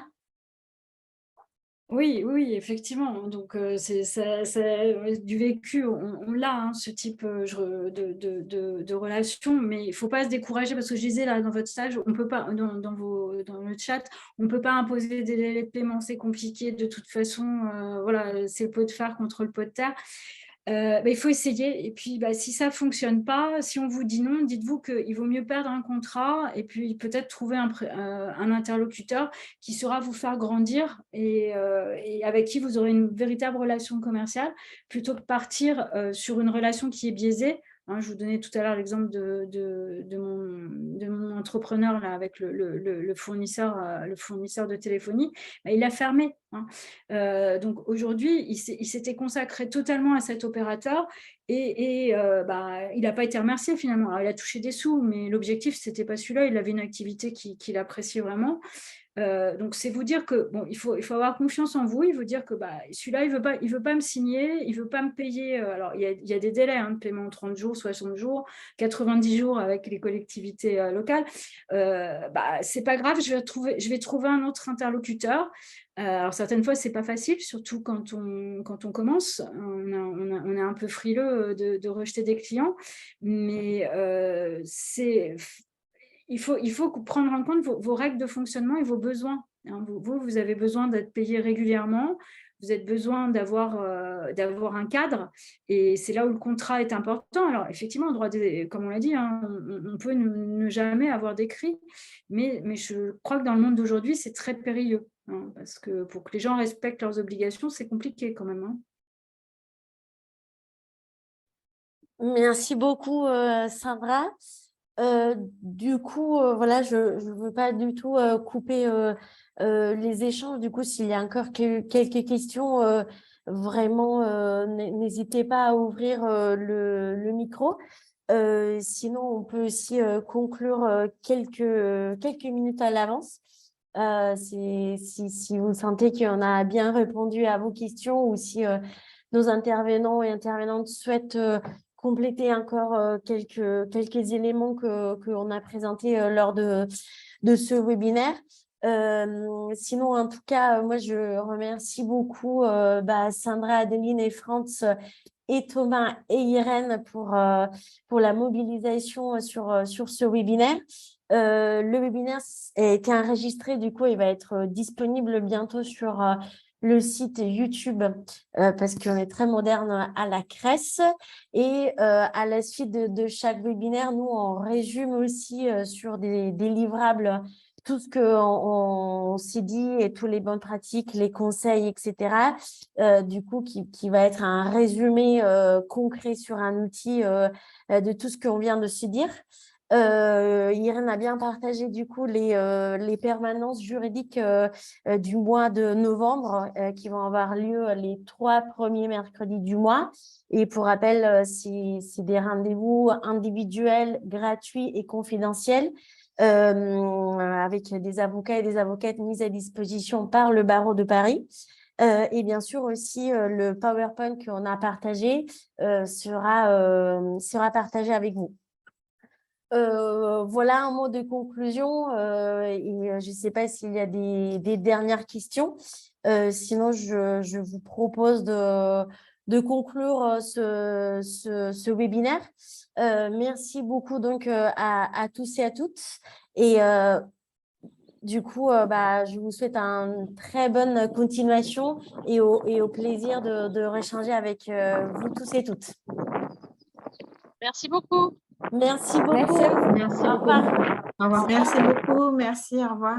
Oui, effectivement. Donc, du vécu, on l'a, ce type de relation, mais il ne faut pas se décourager parce que je disais là dans votre stage, on peut pas, dans le chat, on ne peut pas imposer des délais de paiement, c'est compliqué de toute façon. Voilà, c'est le pot de fer contre le pot de terre. Il faut essayer. Et puis, si ça ne fonctionne pas, si on vous dit non, dites-vous qu'il vaut mieux perdre un contrat et puis peut-être trouver un interlocuteur qui saura vous faire grandir et avec qui vous aurez une véritable relation commerciale plutôt que partir sur une relation qui est biaisée. Je vous donnais tout à l'heure l'exemple de mon entrepreneur là, avec le fournisseur de téléphonie. Il a fermé. Donc aujourd'hui, il s'était consacré totalement à cet opérateur et il n'a pas été remercié finalement. Alors, il a touché des sous, mais l'objectif, ce n'était pas celui-là. Il avait une activité qu'il appréciait vraiment. Donc, c'est vous dire que il faut avoir confiance en vous. Il veut dire que celui-là, il veut pas me signer, il veut pas me payer. Alors, il y a des délais de paiement, 30 jours, 60 jours, 90 jours avec les collectivités locales. C'est pas grave, je vais trouver un autre interlocuteur. Alors, certaines fois, c'est pas facile, surtout quand on commence. On est un peu frileux de rejeter des clients, mais il faut prendre en compte vos règles de fonctionnement et vos besoins. Vous avez besoin d'être payé régulièrement, vous avez besoin d'avoir un cadre, et c'est là où le contrat est important. Alors, effectivement, comme on l'a dit, on peut ne jamais avoir d'écrit, mais je crois que dans le monde d'aujourd'hui, c'est très périlleux, parce que pour que les gens respectent leurs obligations, c'est compliqué quand même. Merci beaucoup, Sandra. Du coup, voilà, je ne veux pas du tout couper les échanges. Du coup, s'il y a encore quelques questions, vraiment, n'hésitez pas à ouvrir le micro. Sinon, on peut aussi conclure quelques minutes à l'avance. Si vous sentez qu'on a bien répondu à vos questions ou si nos intervenants et intervenantes souhaitent compléter encore quelques éléments qu'on a présentés lors de ce webinaire. Sinon, en tout cas, moi, je remercie beaucoup Sandra, Adeline et Franz et Thomas et Irène pour la mobilisation sur ce webinaire. Le webinaire a été enregistré, du coup, il va être disponible bientôt sur le site YouTube parce qu'on est très moderne à la Cresse. Et à la suite de chaque webinaire, nous, on résume aussi sur des livrables tout ce qu'on s'est dit et tous les bonnes pratiques, les conseils, etc. Du coup, qui va être un résumé concret sur un outil de tout ce qu'on vient de se dire. Irène a bien partagé du coup les permanences juridiques du mois de novembre qui vont avoir lieu les 3 premiers mercredis du mois. Et pour rappel, c'est des rendez-vous individuels, gratuits et confidentiels avec des avocats et des avocates mis à disposition par le barreau de Paris. Et bien sûr aussi, le PowerPoint qu'on a partagé sera partagé avec vous. Voilà un mot de conclusion. Et je ne sais pas s'il y a des dernières questions. Sinon, je vous propose de conclure ce webinaire. Merci beaucoup donc à tous et à toutes. Et du coup, je vous souhaite une très bonne continuation et au plaisir de rééchanger avec vous tous et toutes. Merci beaucoup. Merci beaucoup. Merci à vous. Merci Au beaucoup. revoir. Au revoir. Merci beaucoup. Merci. Au revoir.